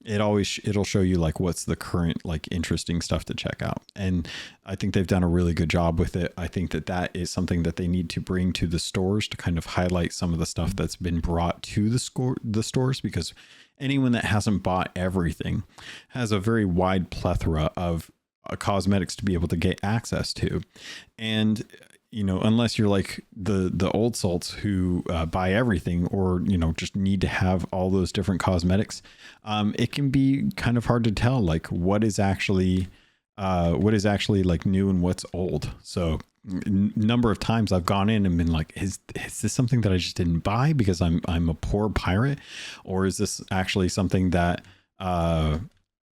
It'll show you like what's the current like interesting stuff to check out. And I think they've done a really good job with it. I think that is something that they need to bring to the stores to kind of highlight some of the stuff that's been brought to the stores, because anyone that hasn't bought everything has a very wide plethora of cosmetics to be able to get access to. And you know, unless you're like the old salts who buy everything, or, you know, just need to have all those different cosmetics, it can be kind of hard to tell like what is actually like new and what's old. So number of times I've gone in and been like, is this something that I just didn't buy because I'm a poor pirate, or is this actually something that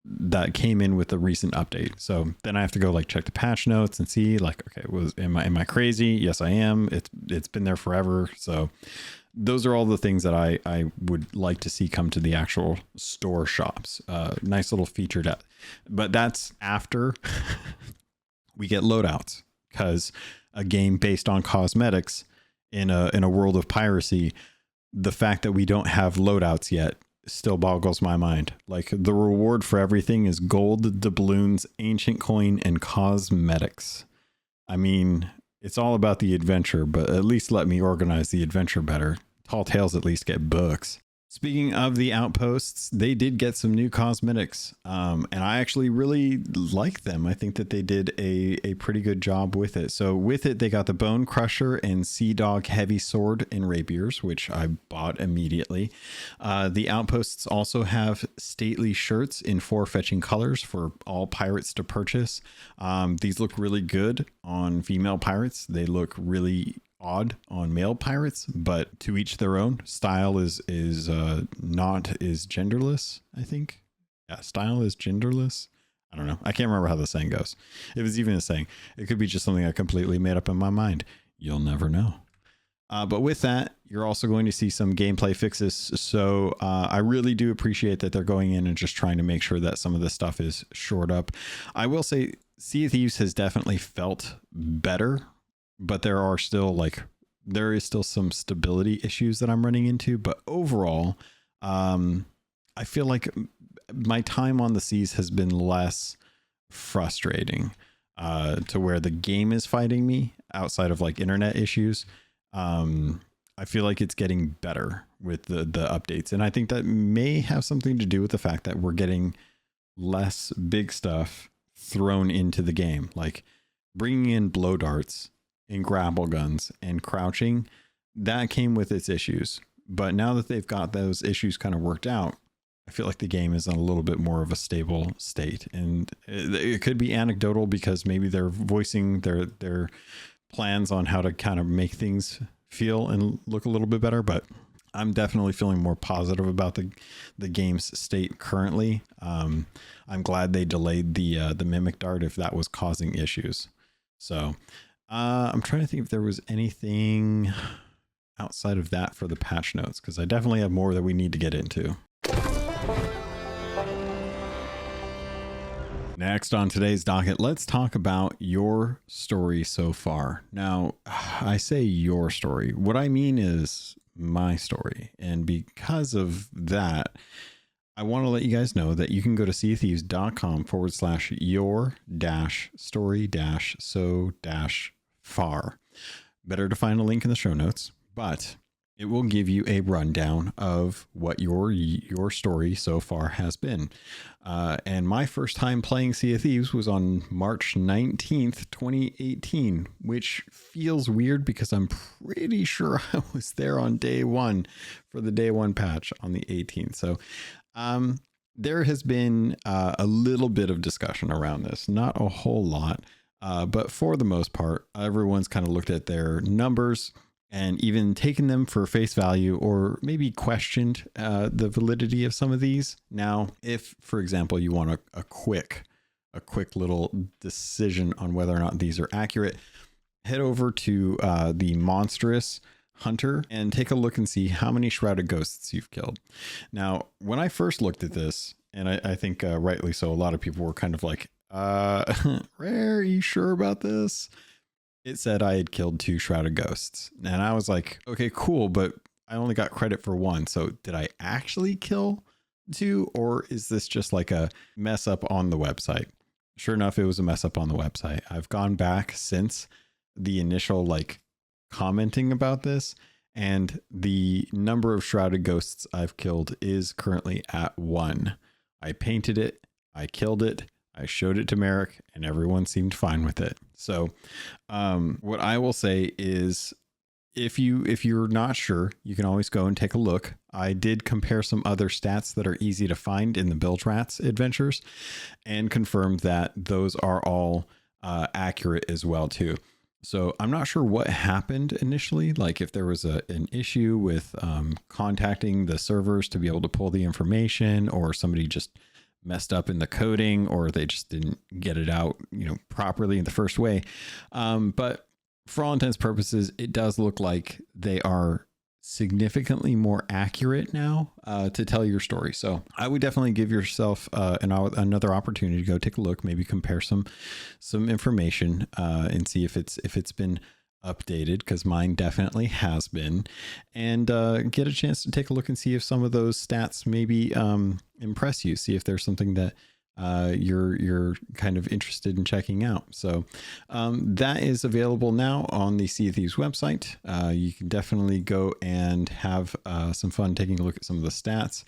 that came in with the recent update? So then I have to go like check the patch notes and see like, okay, am I crazy? Yes, I am. It's been there forever. So those are all the things that I would like to see come to the actual store shops. Nice little feature but that's after we get loadouts, because a game based on cosmetics in a world of piracy, the fact that we don't have loadouts yet still boggles my mind. Like the reward for everything is gold, doubloons, ancient coin, and cosmetics. I mean, it's all about the adventure, but at least let me organize the adventure better. Tall Tales at least get books. Speaking of the outposts, they did get some new cosmetics, and I actually really like them. I think that they did a pretty good job with it. So with it, they got the Bone Crusher and Sea Dog Heavy Sword and Rapiers, which I bought immediately. The outposts also have stately shirts in 4 fetching colors for all pirates to purchase. These look really good on female pirates. They look really odd on male pirates, but to each their own. Style is genderless, I think. Yeah, style is genderless. I don't know. I can't remember how the saying goes. If it's even a saying, it could be just something I completely made up in my mind. You'll never know. But with that, you're also going to see some gameplay fixes. So I really do appreciate that they're going in and just trying to make sure that some of this stuff is shored up. I will say Sea of Thieves has definitely felt better, but there is still some stability issues that I'm running into. But overall, I feel like my time on the seas has been less frustrating to where the game is fighting me outside of like internet issues. I feel like it's getting better with the updates. And I think that may have something to do with the fact that we're getting less big stuff thrown into the game, like bringing in blow darts and grapple guns and crouching. That came with its issues, but now that they've got those issues kind of worked out, I feel like the game is in a little bit more of a stable state. And it could be anecdotal because maybe they're voicing their plans on how to kind of make things feel and look a little bit better, but I'm definitely feeling more positive about the game's state currently. I'm glad they delayed the mimic dart if that was causing issues. So I'm trying to think if there was anything outside of that for the patch notes, because I definitely have more that we need to get into. Next on today's docket, let's talk about your story so far. Now, I say your story. What I mean is my story. And because of that, I want to let you guys know that you can go to seaofthieves.com/your-story-so-far. Better to find a link in the show notes, but it will give you a rundown of what your story so far has been. And my first time playing Sea of Thieves was on March 19th, 2018, which feels weird because I'm pretty sure I was there on day one for the day one patch on the 18th. So there has been a little bit of discussion around this, not a whole lot, but for the most part, everyone's kind of looked at their numbers and even taken them for face value, or maybe questioned the validity of some of these. Now, if, for example, you want a quick little decision on whether or not these are accurate, head over to the Monstrous Hunter and take a look and see how many Shrouded Ghosts you've killed. Now, when I first looked at this, and I think rightly so, a lot of people were kind of like, Rare, are you sure about this? It said I had killed 2 Shrouded Ghosts. And I was like, okay, cool, but I only got credit for 1. So did I actually kill 2? Or is this just like a mess up on the website? Sure enough, it was a mess up on the website. I've gone back since the initial like commenting about this, and the number of Shrouded Ghosts I've killed is currently at 1. I painted it, I killed it, I showed it to Merrick, and everyone seemed fine with it. So what I will say is, if you're not sure, you can always go and take a look. I did compare some other stats that are easy to find in the Bilge Rats adventures, and confirmed that those are all accurate as well too. So I'm not sure what happened initially, like if there was an issue with contacting the servers to be able to pull the information, or somebody just messed up in the coding, or they just didn't get it out, properly in the first way. But for all intents and purposes, it does look like they are significantly more accurate now to tell your story. So I would definitely give yourself another opportunity to go take a look, maybe compare some information and see if it's been updated, because mine definitely has been, and get a chance to take a look and see if some of those stats maybe impress you, see if there's something that you're kind of interested in checking out. So that is available now on the Sea of Thieves website. You can definitely go and have some fun taking a look at some of the stats.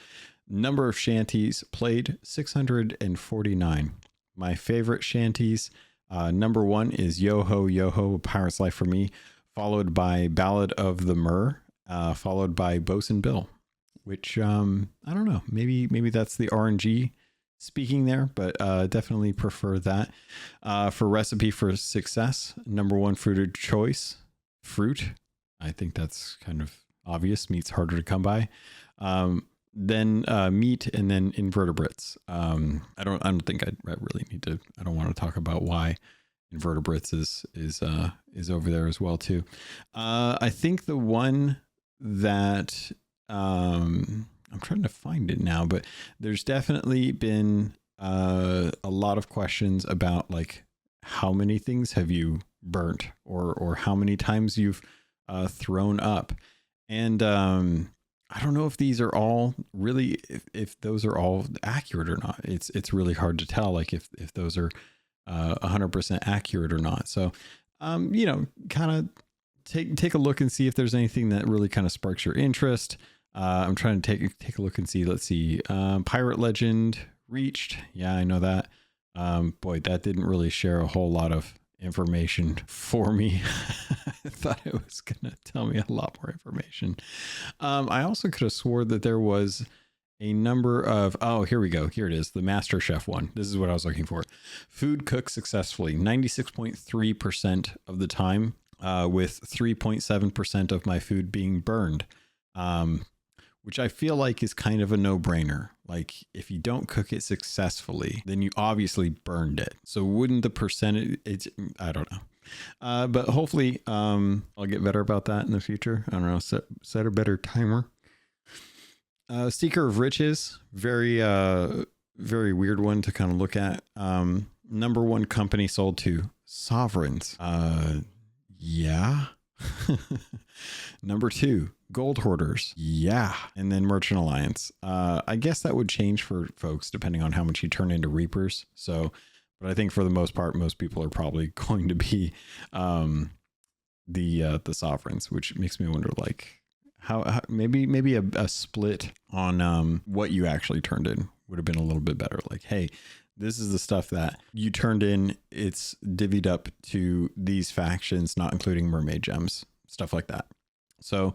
Number of shanties played, 649. My favorite shanties, number 1 is Yo Ho Yo Ho, A Pirate's Life for Me, followed by Ballad of the Myrrh, followed by Bosun Bill, which I don't know, maybe that's the RNG speaking there, but definitely prefer that. For Recipe for Success, number 1 fruited choice, fruit. I think that's kind of obvious. Meat's harder to come by. Then meat, and then invertebrates. I don't think I really need to. I don't want to talk about why invertebrates is over there as well too. I think the one that I'm trying to find it now, but there's definitely been a lot of questions about like how many things have you burnt, or how many times you've thrown up, and I don't know if these are all really, if those are all accurate or not. It's really hard to tell, like if those are 100% accurate or not. So kind of take a look and see if there's anything that really kind of sparks your interest. I'm trying to take a look and see. Let's see. Pirate Legend reached. Yeah, I know that. Boy, that didn't really share a whole lot of information for me. I thought it was going to tell me a lot more information. I also could have swore that there was a number of, here we go. Here it is. The Master Chef one. This is what I was looking for. Food cooked successfully 96.3% of the time, with 3.7% of my food being burned. Which I feel like is kind of a no-brainer. Like if you don't cook it successfully, then you obviously burned it. So wouldn't the percentage, I don't know. But hopefully I'll get better about that in the future. I don't know, set a better timer. Seeker of Riches, very weird one to kind of look at. Number 1 company sold to, Sovereigns. Yeah. Number 2, Gold Hoarders. Yeah. And then Merchant Alliance. I guess that would change for folks depending on how much you turn into Reapers. So, but I think for the most part, most people are probably going to be the Sovereigns, which makes me wonder, like how maybe a split on what you actually turned in would have been a little bit better. Like, hey, this is the stuff that you turned in. It's divvied up to these factions, not including mermaid gems, stuff like that. So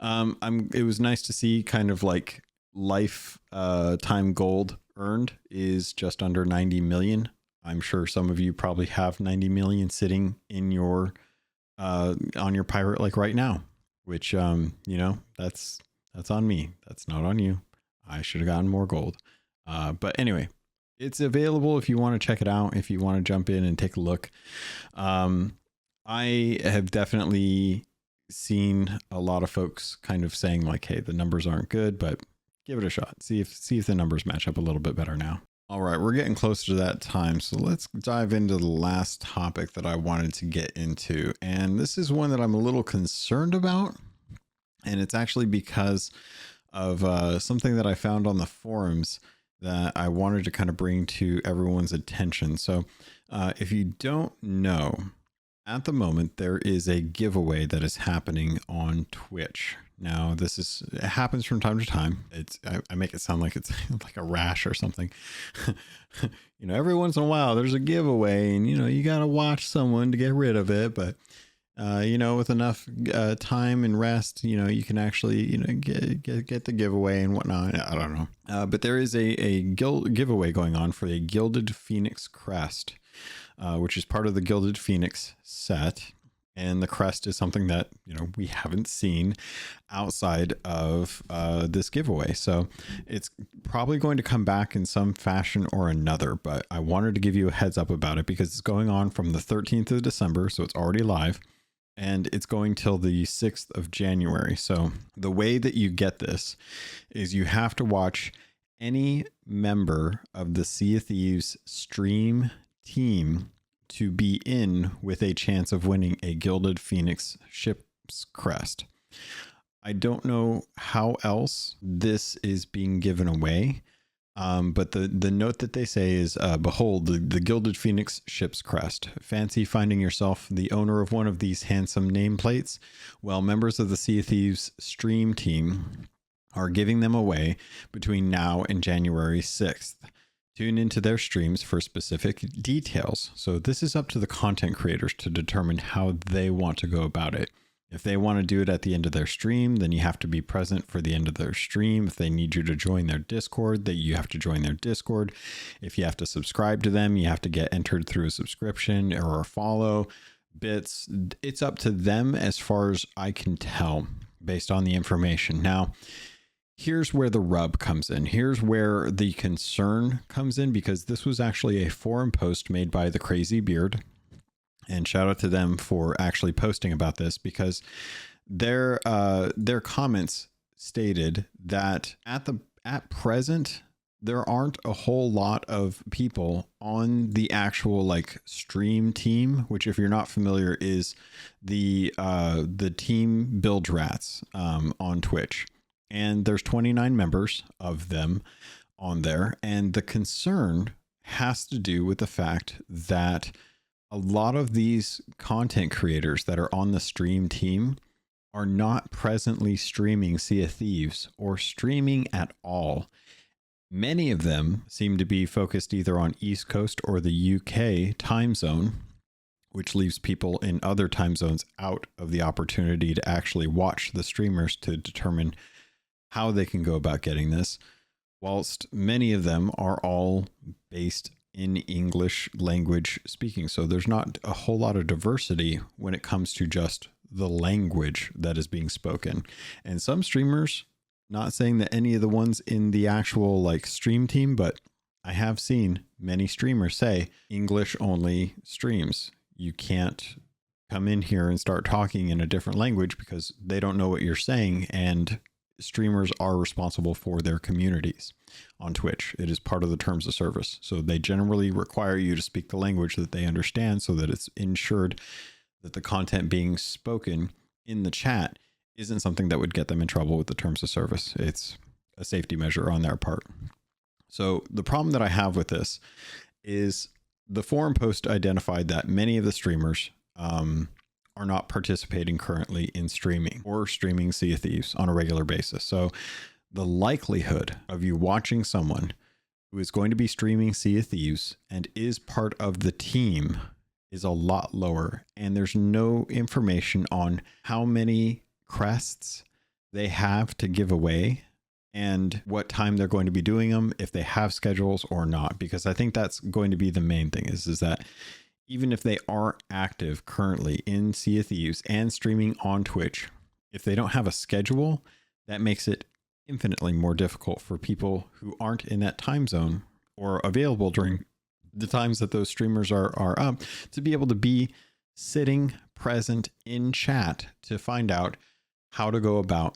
it was nice to see kind of like lifetime gold earned is just under 90 million. I'm sure some of you probably have 90 million sitting in your on your pirate like right now, which that's on me. That's not on you. I should have gotten more gold. But anyway, it's available if you want to check it out, if you want to jump in and take a look. I have definitely seen a lot of folks kind of saying like, hey, the numbers aren't good, but give it a shot. See if the numbers match up a little bit better now. All right, we're getting closer to that time. So let's dive into the last topic that I wanted to get into. And this is one that I'm a little concerned about. And it's actually because of something that I found on the forums that I wanted to kind of bring to everyone's attention. So if you don't know, at the moment, there is a giveaway that is happening on Twitch. Now, it happens from time to time. I make it sound like it's like a rash or something. Every once in a while there's a giveaway and, you got to watch someone to get rid of it. But, with enough time and rest, you can actually, get the giveaway and whatnot. I don't know. But there is a giveaway going on for a Gilded Phoenix Crest, which is part of the Gilded Phoenix set. And the crest is something that, we haven't seen outside of this giveaway. So it's probably going to come back in some fashion or another. But I wanted to give you a heads up about it because it's going on from the 13th of December. So it's already live. And it's going till the 6th of January. So the way that you get this is you have to watch any member of the Sea of Thieves stream team to be in with a chance of winning a Gilded Phoenix Ship Crest. I don't know how else this is being given away, but the note that they say is, behold, the Gilded Phoenix Ship's Crest. Fancy finding yourself the owner of one of these handsome nameplates? Well, members of the Sea of Thieves stream team are giving them away between now and January 6th. Tune into their streams for specific details. So this is up to the content creators to determine how they want to go about it. If they want to do it at the end of their stream, then you have to be present for the end of their stream. If they need you to join their Discord, that you have to join their Discord. If you have to subscribe to them, you have to get entered through a subscription or a follow bits. It's up to them as far as I can tell based on the information. Now, here's where the rub comes in. Here's where the concern comes in, because this was actually a forum post made by the Crazy Beard. And shout out to them for actually posting about this, because their comments stated that at present there aren't a whole lot of people on the actual like stream team, which, if you're not familiar, is the team Bilge Rats on Twitch. And there's 29 members of them on there. And the concern has to do with the fact that a lot of these content creators that are on the stream team are not presently streaming Sea of Thieves or streaming at all. Many of them seem to be focused either on East Coast or the UK time zone, which leaves people in other time zones out of the opportunity to actually watch the streamers to determine how they can go about getting this, whilst many of them are all based in English language speaking. So there's not a whole lot of diversity when it comes to just the language that is being spoken. And some streamers, not saying that any of the ones in the actual like stream team, but I have seen many streamers say English only streams. You can't come in here and start talking in a different language because they don't know what you're saying, and streamers are responsible for their communities on Twitch. It is part of the terms of service. So they generally require you to speak the language that they understand so that it's ensured that the content being spoken in the chat isn't something that would get them in trouble with the terms of service. It's a safety measure on their part. So the problem that I have with this is the forum post identified that many of the streamers are not participating currently in streaming or streaming Sea of Thieves on a regular basis. So the likelihood of you watching someone who is going to be streaming Sea of Thieves and is part of the team is a lot lower. And there's no information on how many crests they have to give away and what time they're going to be doing them, if they have schedules or not, because I think that's going to be the main thing is that even if they are active currently in Sea of Thieves and streaming on Twitch, if they don't have a schedule, that makes it infinitely more difficult for people who aren't in that time zone or available during the times that those streamers are up to be able to be sitting present in chat to find out how to go about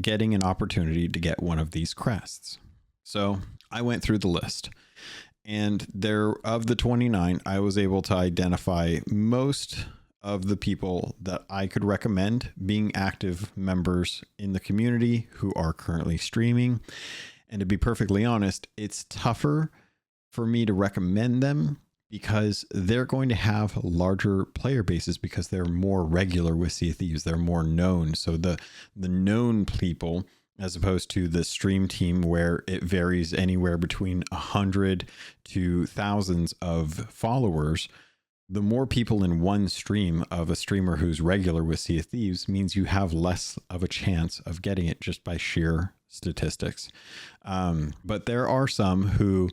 getting an opportunity to get one of these crests. So I went through the list, and there of the 29, I was able to identify most of the people that I could recommend being active members in the community who are currently streaming. And to be perfectly honest, it's tougher for me to recommend them because they're going to have larger player bases because they're more regular with Sea of Thieves. They're more known. So the known people, as opposed to the stream team where it varies anywhere between 100 to thousands of followers, the more people in one stream of a streamer who's regular with Sea of Thieves means you have less of a chance of getting it just by sheer statistics. But there are some who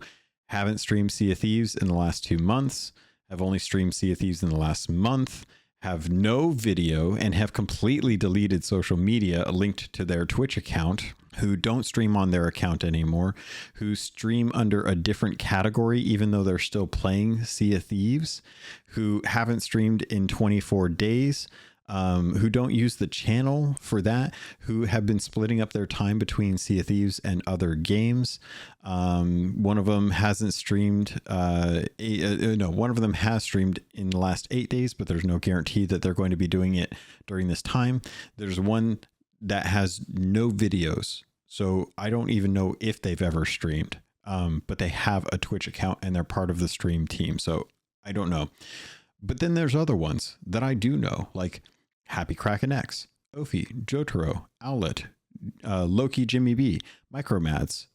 haven't streamed Sea of Thieves in the last 2 months, have only streamed Sea of Thieves in the last month, have no video, and have completely deleted social media linked to their Twitch account, who don't stream on their account anymore, who stream under a different category even though they're still playing Sea of Thieves, who haven't streamed in 24 days, who don't use the channel for that, who have been splitting up their time between Sea of Thieves and other games. One of them hasn't streamed, one of them has streamed in the last 8 days, but there's no guarantee that they're going to be doing it during this time. There's one that has no videos, so I don't even know if they've ever streamed, but they have a Twitch account and they're part of the stream team, so I don't know. But then there's other ones that I do know, like Happy Kraken X, Ophi, Jotaro, Owlet, Loki Jimmy B, Micromads,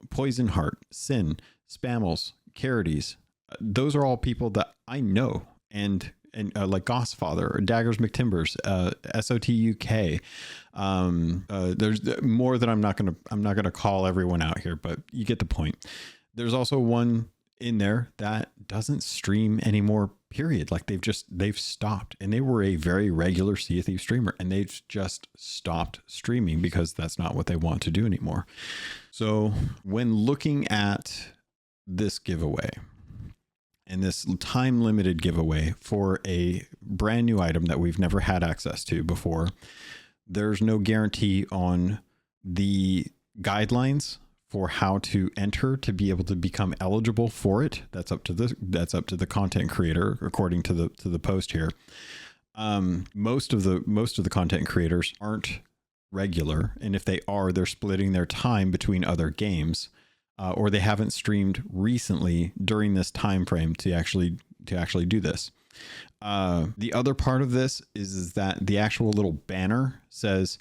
Poison Heart, Sin, Spammels, Carities. Those are all people that I know, and like Gossfather or Daggers McTimbers, SOT UK. There's more that I'm not gonna call everyone out here, but you get the point. There's also one in there that doesn't stream anymore, period. Like they've stopped, and they were a very regular Sea of Thieves streamer, and they've just stopped streaming because that's not what they want to do anymore. So when looking at this giveaway, and this time limited giveaway for a brand new item that we've never had access to before, there's no guarantee on the guidelines for how to enter to be able to become eligible for it. That's up to the content creator, according to the post here. Most of the content creators aren't regular, and if they are, they're splitting their time between other games, or they haven't streamed recently during this time frame to actually do this. The other part of this is that the actual little banner says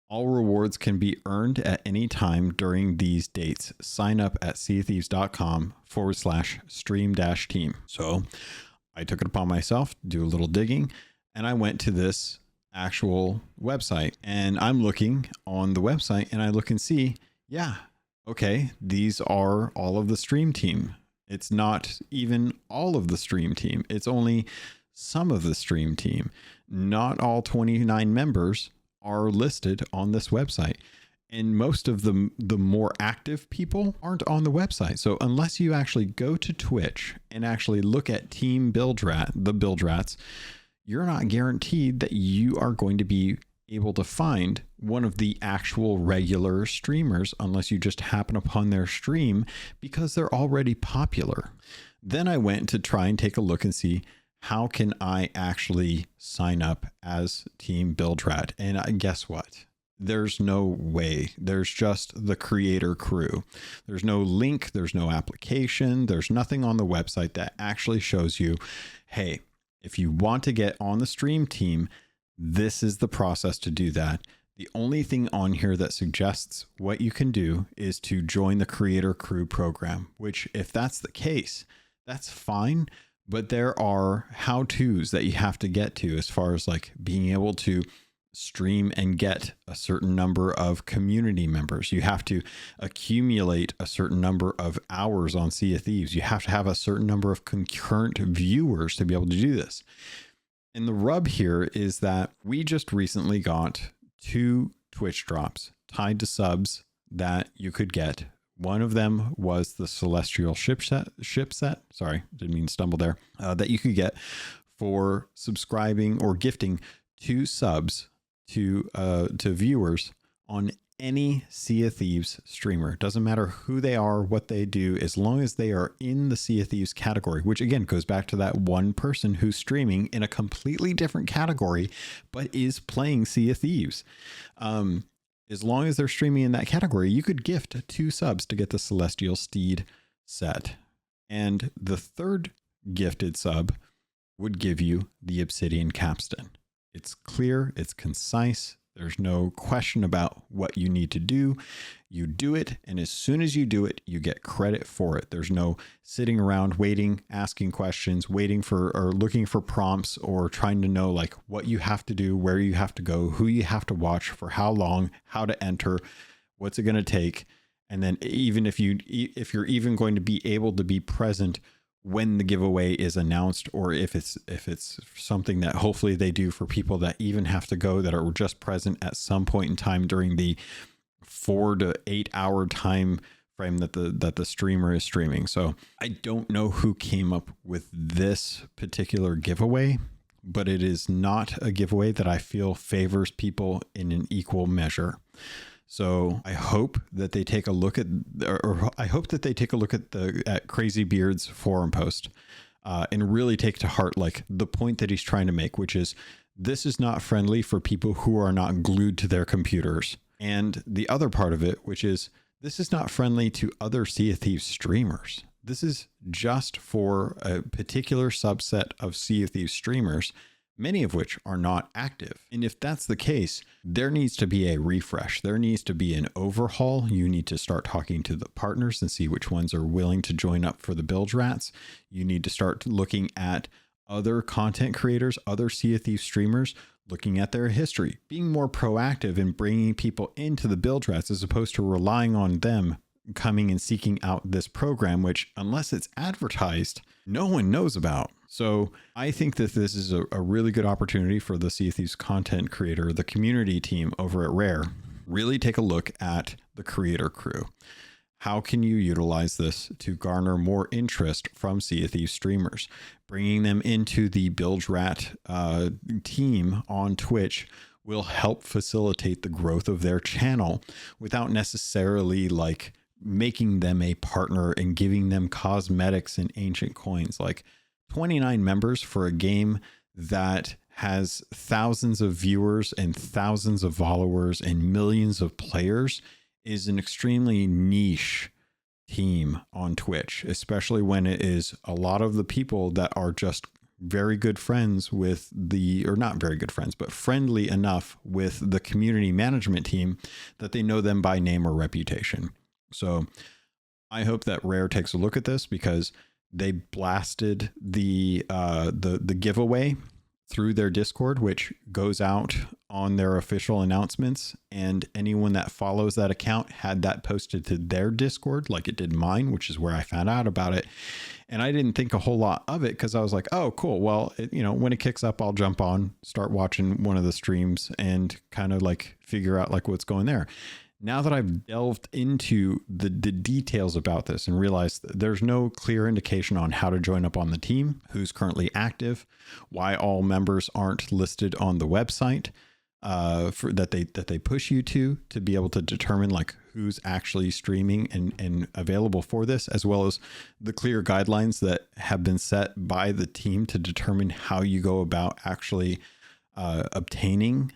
all rewards can be earned at any time during these dates. Sign up at seathieves.com/stream-team. So I took it upon myself to do a little digging, and I went to this actual website, and I'm looking on the website, and I look and see, yeah, okay, these are all of the stream team. It's not even all of the stream team. It's only some of the stream team. Not all 29 members are listed on this website, and most of the more active people aren't on the website. So unless you actually go to Twitch and actually look at Team Buildrat, the Buildrats, you're not guaranteed that you are going to be able to find one of the actual regular streamers unless you just happen upon their stream because they're already popular. Then I went to try and take a look and see, how can I actually sign up as Team Buildrat? And guess what? There's no way. There's just the creator crew. There's no link. There's no application. There's nothing on the website that actually shows you, hey, if you want to get on the stream team, this is the process to do that. The only thing on here that suggests what you can do is to join the creator crew program, which if that's the case, that's fine. But there are how-tos that you have to get to as far as like being able to stream and get a certain number of community members. You have to accumulate a certain number of hours on Sea of Thieves. You have to have a certain number of concurrent viewers to be able to do this. And the rub here is that we just recently got 2 Twitch drops tied to subs that you could get. One of them was the Celestial ship set. Sorry, didn't mean to stumble there. That you could get for subscribing or gifting 2 subs to viewers on any Sea of Thieves streamer. Doesn't matter who they are, what they do, as long as they are in the Sea of Thieves category, which again goes back to that one person who's streaming in a completely different category, but is playing Sea of Thieves. As long as they're streaming in that category, you could gift 2 subs to get the Celestial Steed set. And the 3rd gifted sub would give you the Obsidian Capstan. It's clear, it's concise. There's no question about what you need to do. You do it, and as soon as you do it, you get credit for it. There's no sitting around waiting, asking questions, waiting for or looking for prompts, or trying to know like what you have to do, where you have to go, who you have to watch, for how long, how to enter, what's it going to take. And then even if you're even going to be able to be present when the giveaway is announced, or if it's something that hopefully they do for people that even have to go, that are just present at some point in time during the 4 to 8 hour time frame that the streamer is streaming. So I don't know who came up with this particular giveaway, but it is not a giveaway that I feel favors people in an equal measure. So I hope that they take a look at, at Crazy Beard's forum post and really take to heart like the point that he's trying to make, which is this is not friendly for people who are not glued to their computers. And the other part of it, which is this is not friendly to other Sea of Thieves streamers. This is just for a particular subset of Sea of Thieves streamers, many of which are not active. And if that's the case, there needs to be a refresh. There needs to be an overhaul. You need to start talking to the partners and see which ones are willing to join up for the bilge rats. You need to start looking at other content creators, other Sea of Thieves streamers, looking at their history, being more proactive in bringing people into the bilge rats as opposed to relying on them coming and seeking out this program, which unless it's advertised, no one knows about. So I think that this is a really good opportunity for the Sea of Thieves content creator, the community team over at Rare. Really take a look at the creator crew. How can you utilize this to garner more interest from Sea of Thieves streamers? Bringing them into the Bilge Rat team on Twitch will help facilitate the growth of their channel without necessarily like making them a partner and giving them cosmetics and ancient coins. Like 29 members for a game that has thousands of viewers and thousands of followers and millions of players is an extremely niche team on Twitch, especially when it is a lot of the people that are just very good friends with or not very good friends, but friendly enough with the community management team that they know them by name or reputation. So I hope that Rare takes a look at this, because they blasted the giveaway through their Discord, which goes out on their official announcements, and anyone that follows that account had that posted to their Discord like it did mine, which is where I found out about it. And I didn't think a whole lot of it because I was like, oh, cool. Well, when it kicks up, I'll jump on, start watching one of the streams and kind of like figure out like what's going there. Now that I've delved into the details about this and realized that there's no clear indication on how to join up on the team, who's currently active, why all members aren't listed on the website that they push you to be able to determine like who's actually streaming and available for this, as well as the clear guidelines that have been set by the team to determine how you go about actually obtaining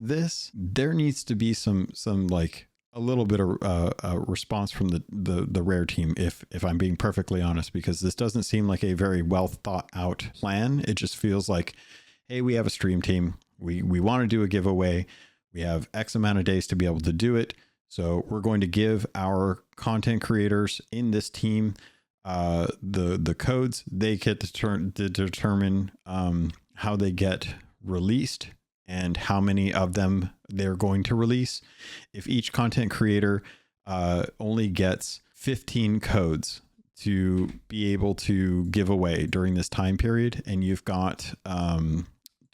this. There needs to be some like a little bit of a response from the Rare team, if I'm being perfectly honest, because this doesn't seem like a very well thought out plan. It just feels like, hey, we have a stream team. We want to do a giveaway. We have X amount of days to be able to do it. So we're going to give our content creators in this team the codes. They get to determine how they get released. and how many of them they're going to release. If each content creator only gets 15 codes to be able to give away during this time period, and you've got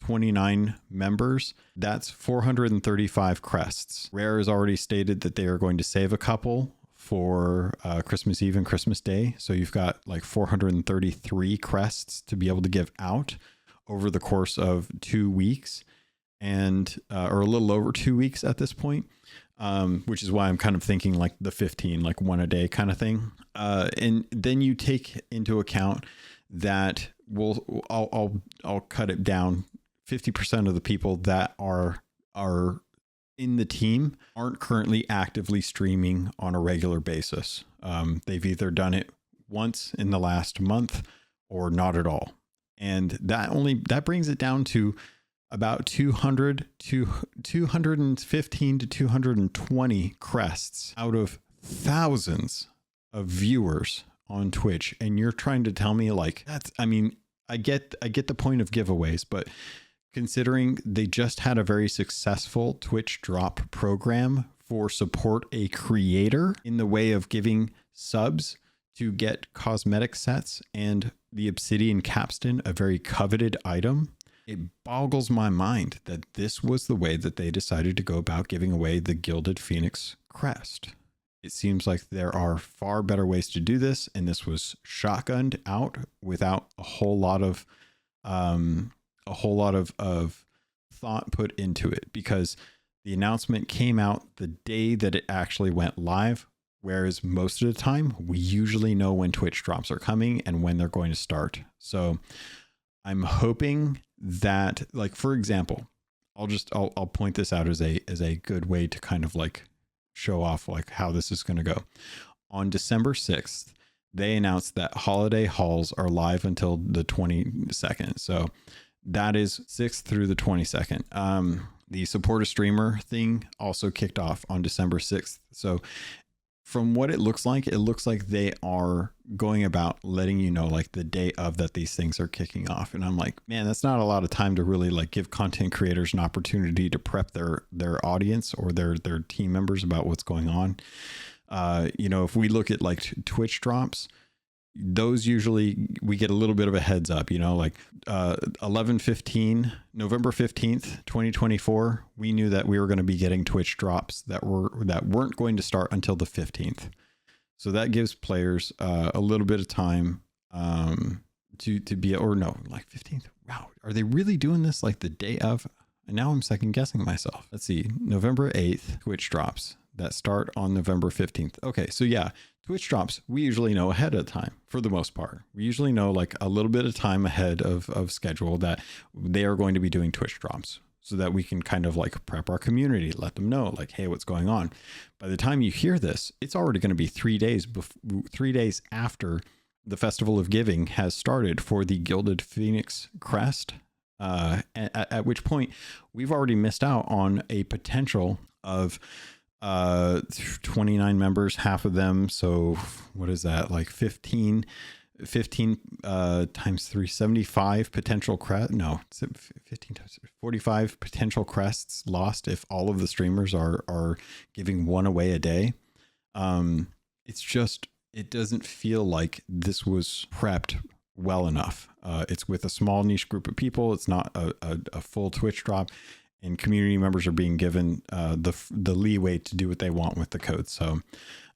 29 members, that's 435 crests. Rare has already stated that they are going to save a couple for Christmas Eve and Christmas Day. So you've got like 433 crests to be able to give out over the course of 2 weeks, and or a little over 2 weeks at this point. Which is why I'm kind of thinking like the 15, like one a day kind of thing. And then you take into account that I'll cut it down. 50% of the people that are in the team aren't currently actively streaming on a regular basis. They've either done it once in the last month or not at all. And that brings it down to about 215 to 220 crests out of thousands of viewers on Twitch. And you're trying to tell me like I get the point of giveaways, but considering they just had a very successful Twitch drop program for support a creator in the way of giving subs to get cosmetic sets and the obsidian capstan, a very coveted item, it boggles my mind that this was the way that they decided to go about giving away the Gilded Phoenix Crest. It seems like there are far better ways to do this, and this was shotgunned out without a whole lot of thought put into it, because the announcement came out the day that it actually went live, whereas most of the time we usually know when Twitch drops are coming and when they're going to start. So I'm hoping that, like, for example, I'll point this out as a good way to kind of like show off like how this is going to go. On December 6th, they announced that holiday hauls are live until the 22nd. So that is 6th through the 22nd. The support a streamer thing also kicked off on December 6th. So from what it looks like they are going about letting you know like the day of that these things are kicking off. And I'm like, man, that's not a lot of time to really like give content creators an opportunity to prep their audience or their team members about what's going on. If we look at like Twitch drops, those usually we get a little bit of a heads up, like 11/15, November 15th, 2024, we knew that we were going to be getting Twitch drops that weren't going to start until the 15th. So that gives players a little bit of time to be, or no, like 15th. Wow. Are they really doing this like the day of? And now I'm second guessing myself. Let's see. November 8th, Twitch drops that start on November 15th. Okay. So yeah, Twitch drops, we usually know ahead of time for the most part. We usually know like a little bit of time ahead of schedule that they are going to be doing Twitch drops so that we can kind of like prep our community, let them know like, hey, what's going on. By the time you hear this, it's already going to be 3 days after the Festival of Giving has started for the Gilded Phoenix Crest. At which point we've already missed out on a potential of 29 members, half of them. So what is that? Like 15 times 375 potential crest. No, 15 times 45 potential crests lost if all of the streamers are giving one away a day. It doesn't feel like this was prepped well enough. It's with a small niche group of people. It's not a full Twitch drop. And community members are being given the leeway to do what they want with the code. So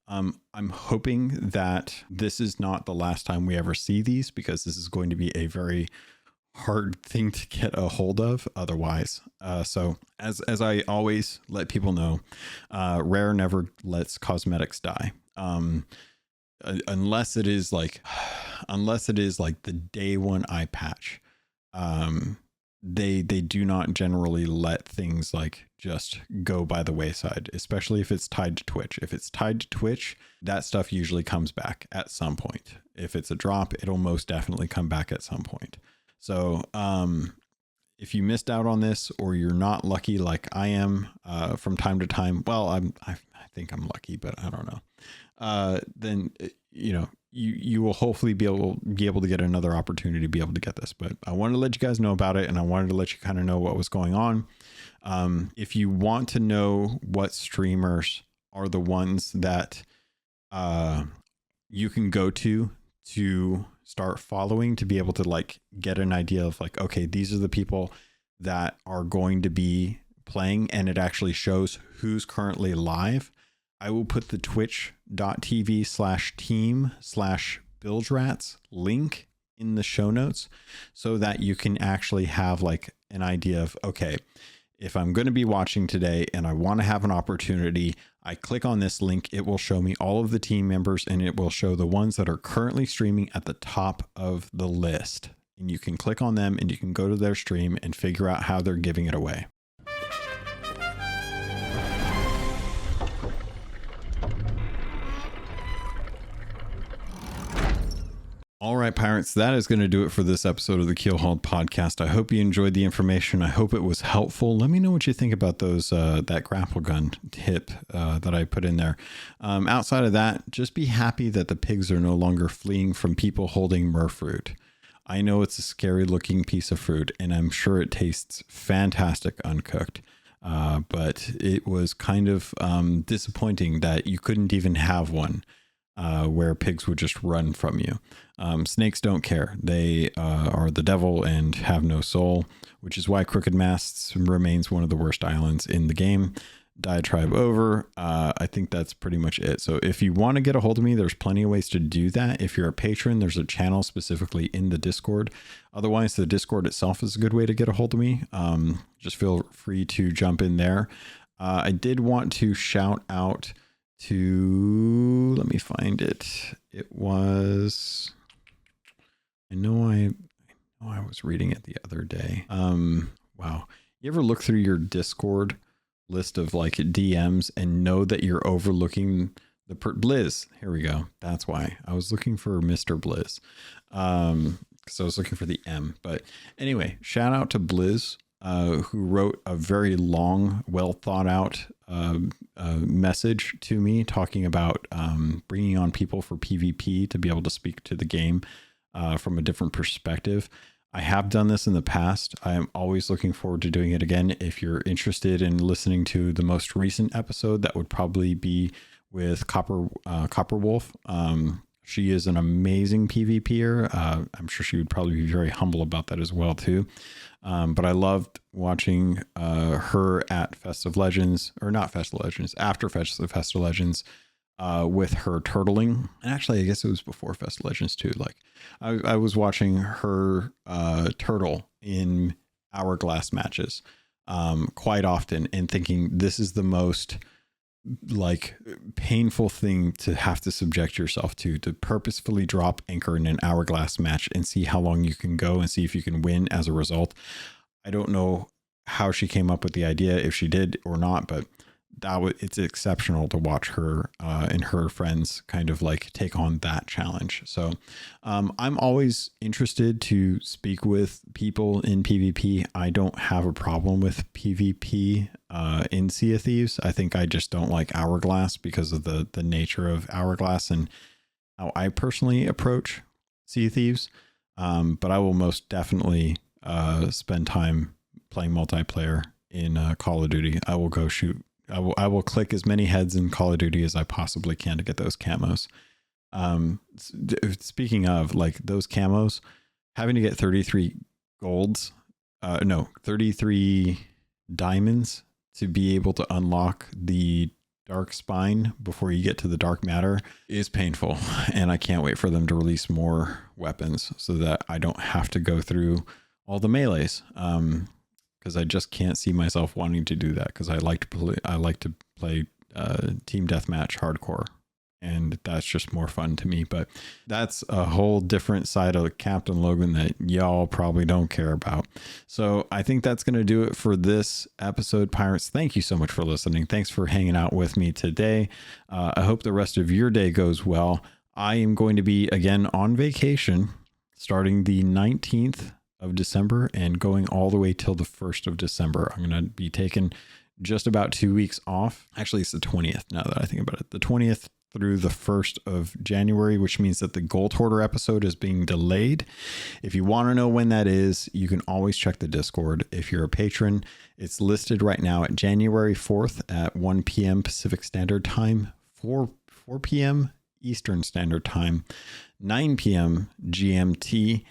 I'm hoping that this is not the last time we ever see these, because this is going to be a very hard thing to get a hold of otherwise. So as I always let people know, Rare never lets cosmetics die. Unless it is like the day one eye patch. They do not generally let things like just go by the wayside, especially if it's tied to Twitch. If it's tied to Twitch, that stuff usually comes back at some point. If it's a drop, it'll most definitely come back at some point. So if you missed out on this, or you're not lucky like I am from time to time, well, I think I'm lucky, but I don't know. Then you will hopefully be able to get another opportunity to be able to get this. But I wanted to let you guys know about it, and I wanted to let you kind of know what was going on. If you want to know what streamers are the ones that you can go to start following, to be able to like get an idea of like, okay, these are the people that are going to be playing, and it actually shows who's currently live. I will put the twitch.tv/team/bilgerats link in the show notes, so that you can actually have like an idea of, okay, if I'm going to be watching today and I want to have an opportunity, I click on this link, it will show me all of the team members, and it will show the ones that are currently streaming at the top of the list. And you can click on them and you can go to their stream and figure out how they're giving it away. All right, pirates, that is going to do it for this episode of the Keelhauled podcast. I hope you enjoyed the information. I hope it was helpful. Let me know what you think about those that grapple gun tip that I put in there. Outside of that, just be happy that the pigs are no longer fleeing from people holding merfruit. I know it's a scary looking piece of fruit, and I'm sure it tastes fantastic uncooked. But it was kind of disappointing that you couldn't even have one where pigs would just run from you. Snakes don't care. They are the devil and have no soul, which is why Crooked Masts remains one of the worst islands in the game. Diatribe over. I think that's pretty much it. So if you want to get a hold of me, there's plenty of ways to do that. If you're a patron, there's a channel specifically in the Discord. Otherwise, the Discord itself is a good way to get a hold of me. Just feel free to jump in there. I did want to shout out to, let me find it. It was, I know I was reading it the other day. Wow. You ever look through your Discord list of like DMs and know that you're overlooking the Blizz? Here we go. That's why I was looking for Mr. Blizz. Because I was looking for the M. But anyway, shout out to Blizz, who wrote a very long, well thought out message to me talking about bringing on people for PvP to be able to speak to the game from a different perspective. I have done this in the past. I am always looking forward to doing it again. If you're interested in listening to the most recent episode, that would probably be with Copper Wolf. She is an amazing PvPer. I'm sure she would probably be very humble about that as well too. But I loved watching her at Fest of Legends, or not Fest of Legends, after Fest of Legends, with her turtling. And actually, I guess it was before Fest of Legends too. Like I was watching her turtle in Hourglass matches quite often, and thinking this is the most like painful thing to have to subject yourself to purposefully drop anchor in an Hourglass match and see how long you can go and see if you can win as a result. I don't know how she came up with the idea, if she did or not, but it's exceptional to watch her and her friends kind of like take on that challenge. So I'm always interested to speak with people in PvP. I don't have a problem with PvP in Sea of Thieves. I think I just don't like Hourglass because of the nature of Hourglass and how I personally approach Sea of Thieves. But I will most definitely spend time playing multiplayer in Call of Duty. I will go shoot. I will click as many heads in Call of Duty as I possibly can to get those camos. Speaking of like those camos, having to get 33 golds, 33 diamonds to be able to unlock the dark spine before you get to the dark matter is painful. And I can't wait for them to release more weapons so that I don't have to go through all the melees. Because I just can't see myself wanting to do that, because I like to play team deathmatch hardcore, and that's just more fun to me. But that's a whole different side of CaptainLogun that y'all probably don't care about. So I think that's going to do it for this episode, pirates. Thank you so much for listening. Thanks for hanging out with me today. I hope the rest of your day goes well. I am going to be again on vacation starting the 19th of December and going all the way till the 1st of December. I'm going to be taking just about 2 weeks off. Actually, it's the 20th now that I think about it. The 20th through the 1st of January, which means that the Gold Hoarder episode is being delayed. If you want to know when that is, you can always check the Discord. If you're a patron, it's listed right now at January 4th at 1 p.m. Pacific Standard Time, 4 p.m. Eastern Standard Time, 9 p.m. GMT,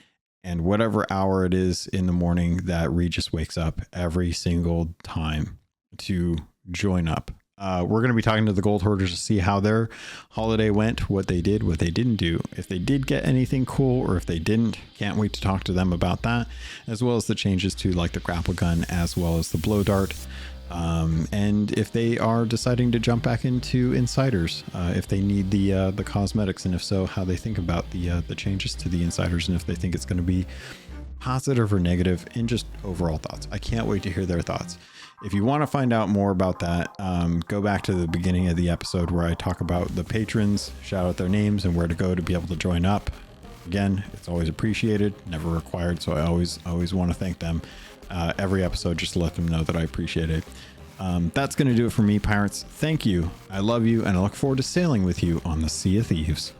and whatever hour it is in the morning that Regis wakes up every single time to join up. We're going to be talking to the Gold Hoarders to see how their holiday went, what they did, what they didn't do, if they did get anything cool or if they didn't. Can't wait to talk to them about that, as well as the changes to like the grapple gun, as well as the blow dart. And if they are deciding to jump back into insiders, if they need the cosmetics, and if so, how they think about the changes to the insiders, and if they think it's going to be positive or negative, and just overall thoughts. I can't wait to hear their thoughts. If you want to find out more about that, go back to the beginning of the episode where I talk about the patrons, shout out their names and where to go to be able to join up. Again, it's always appreciated, never required, so I always want to thank them. Every episode, just to let them know that I appreciate it. That's going to do it for me, pirates. Thank you. I love you, and I look forward to sailing with you on the Sea of Thieves.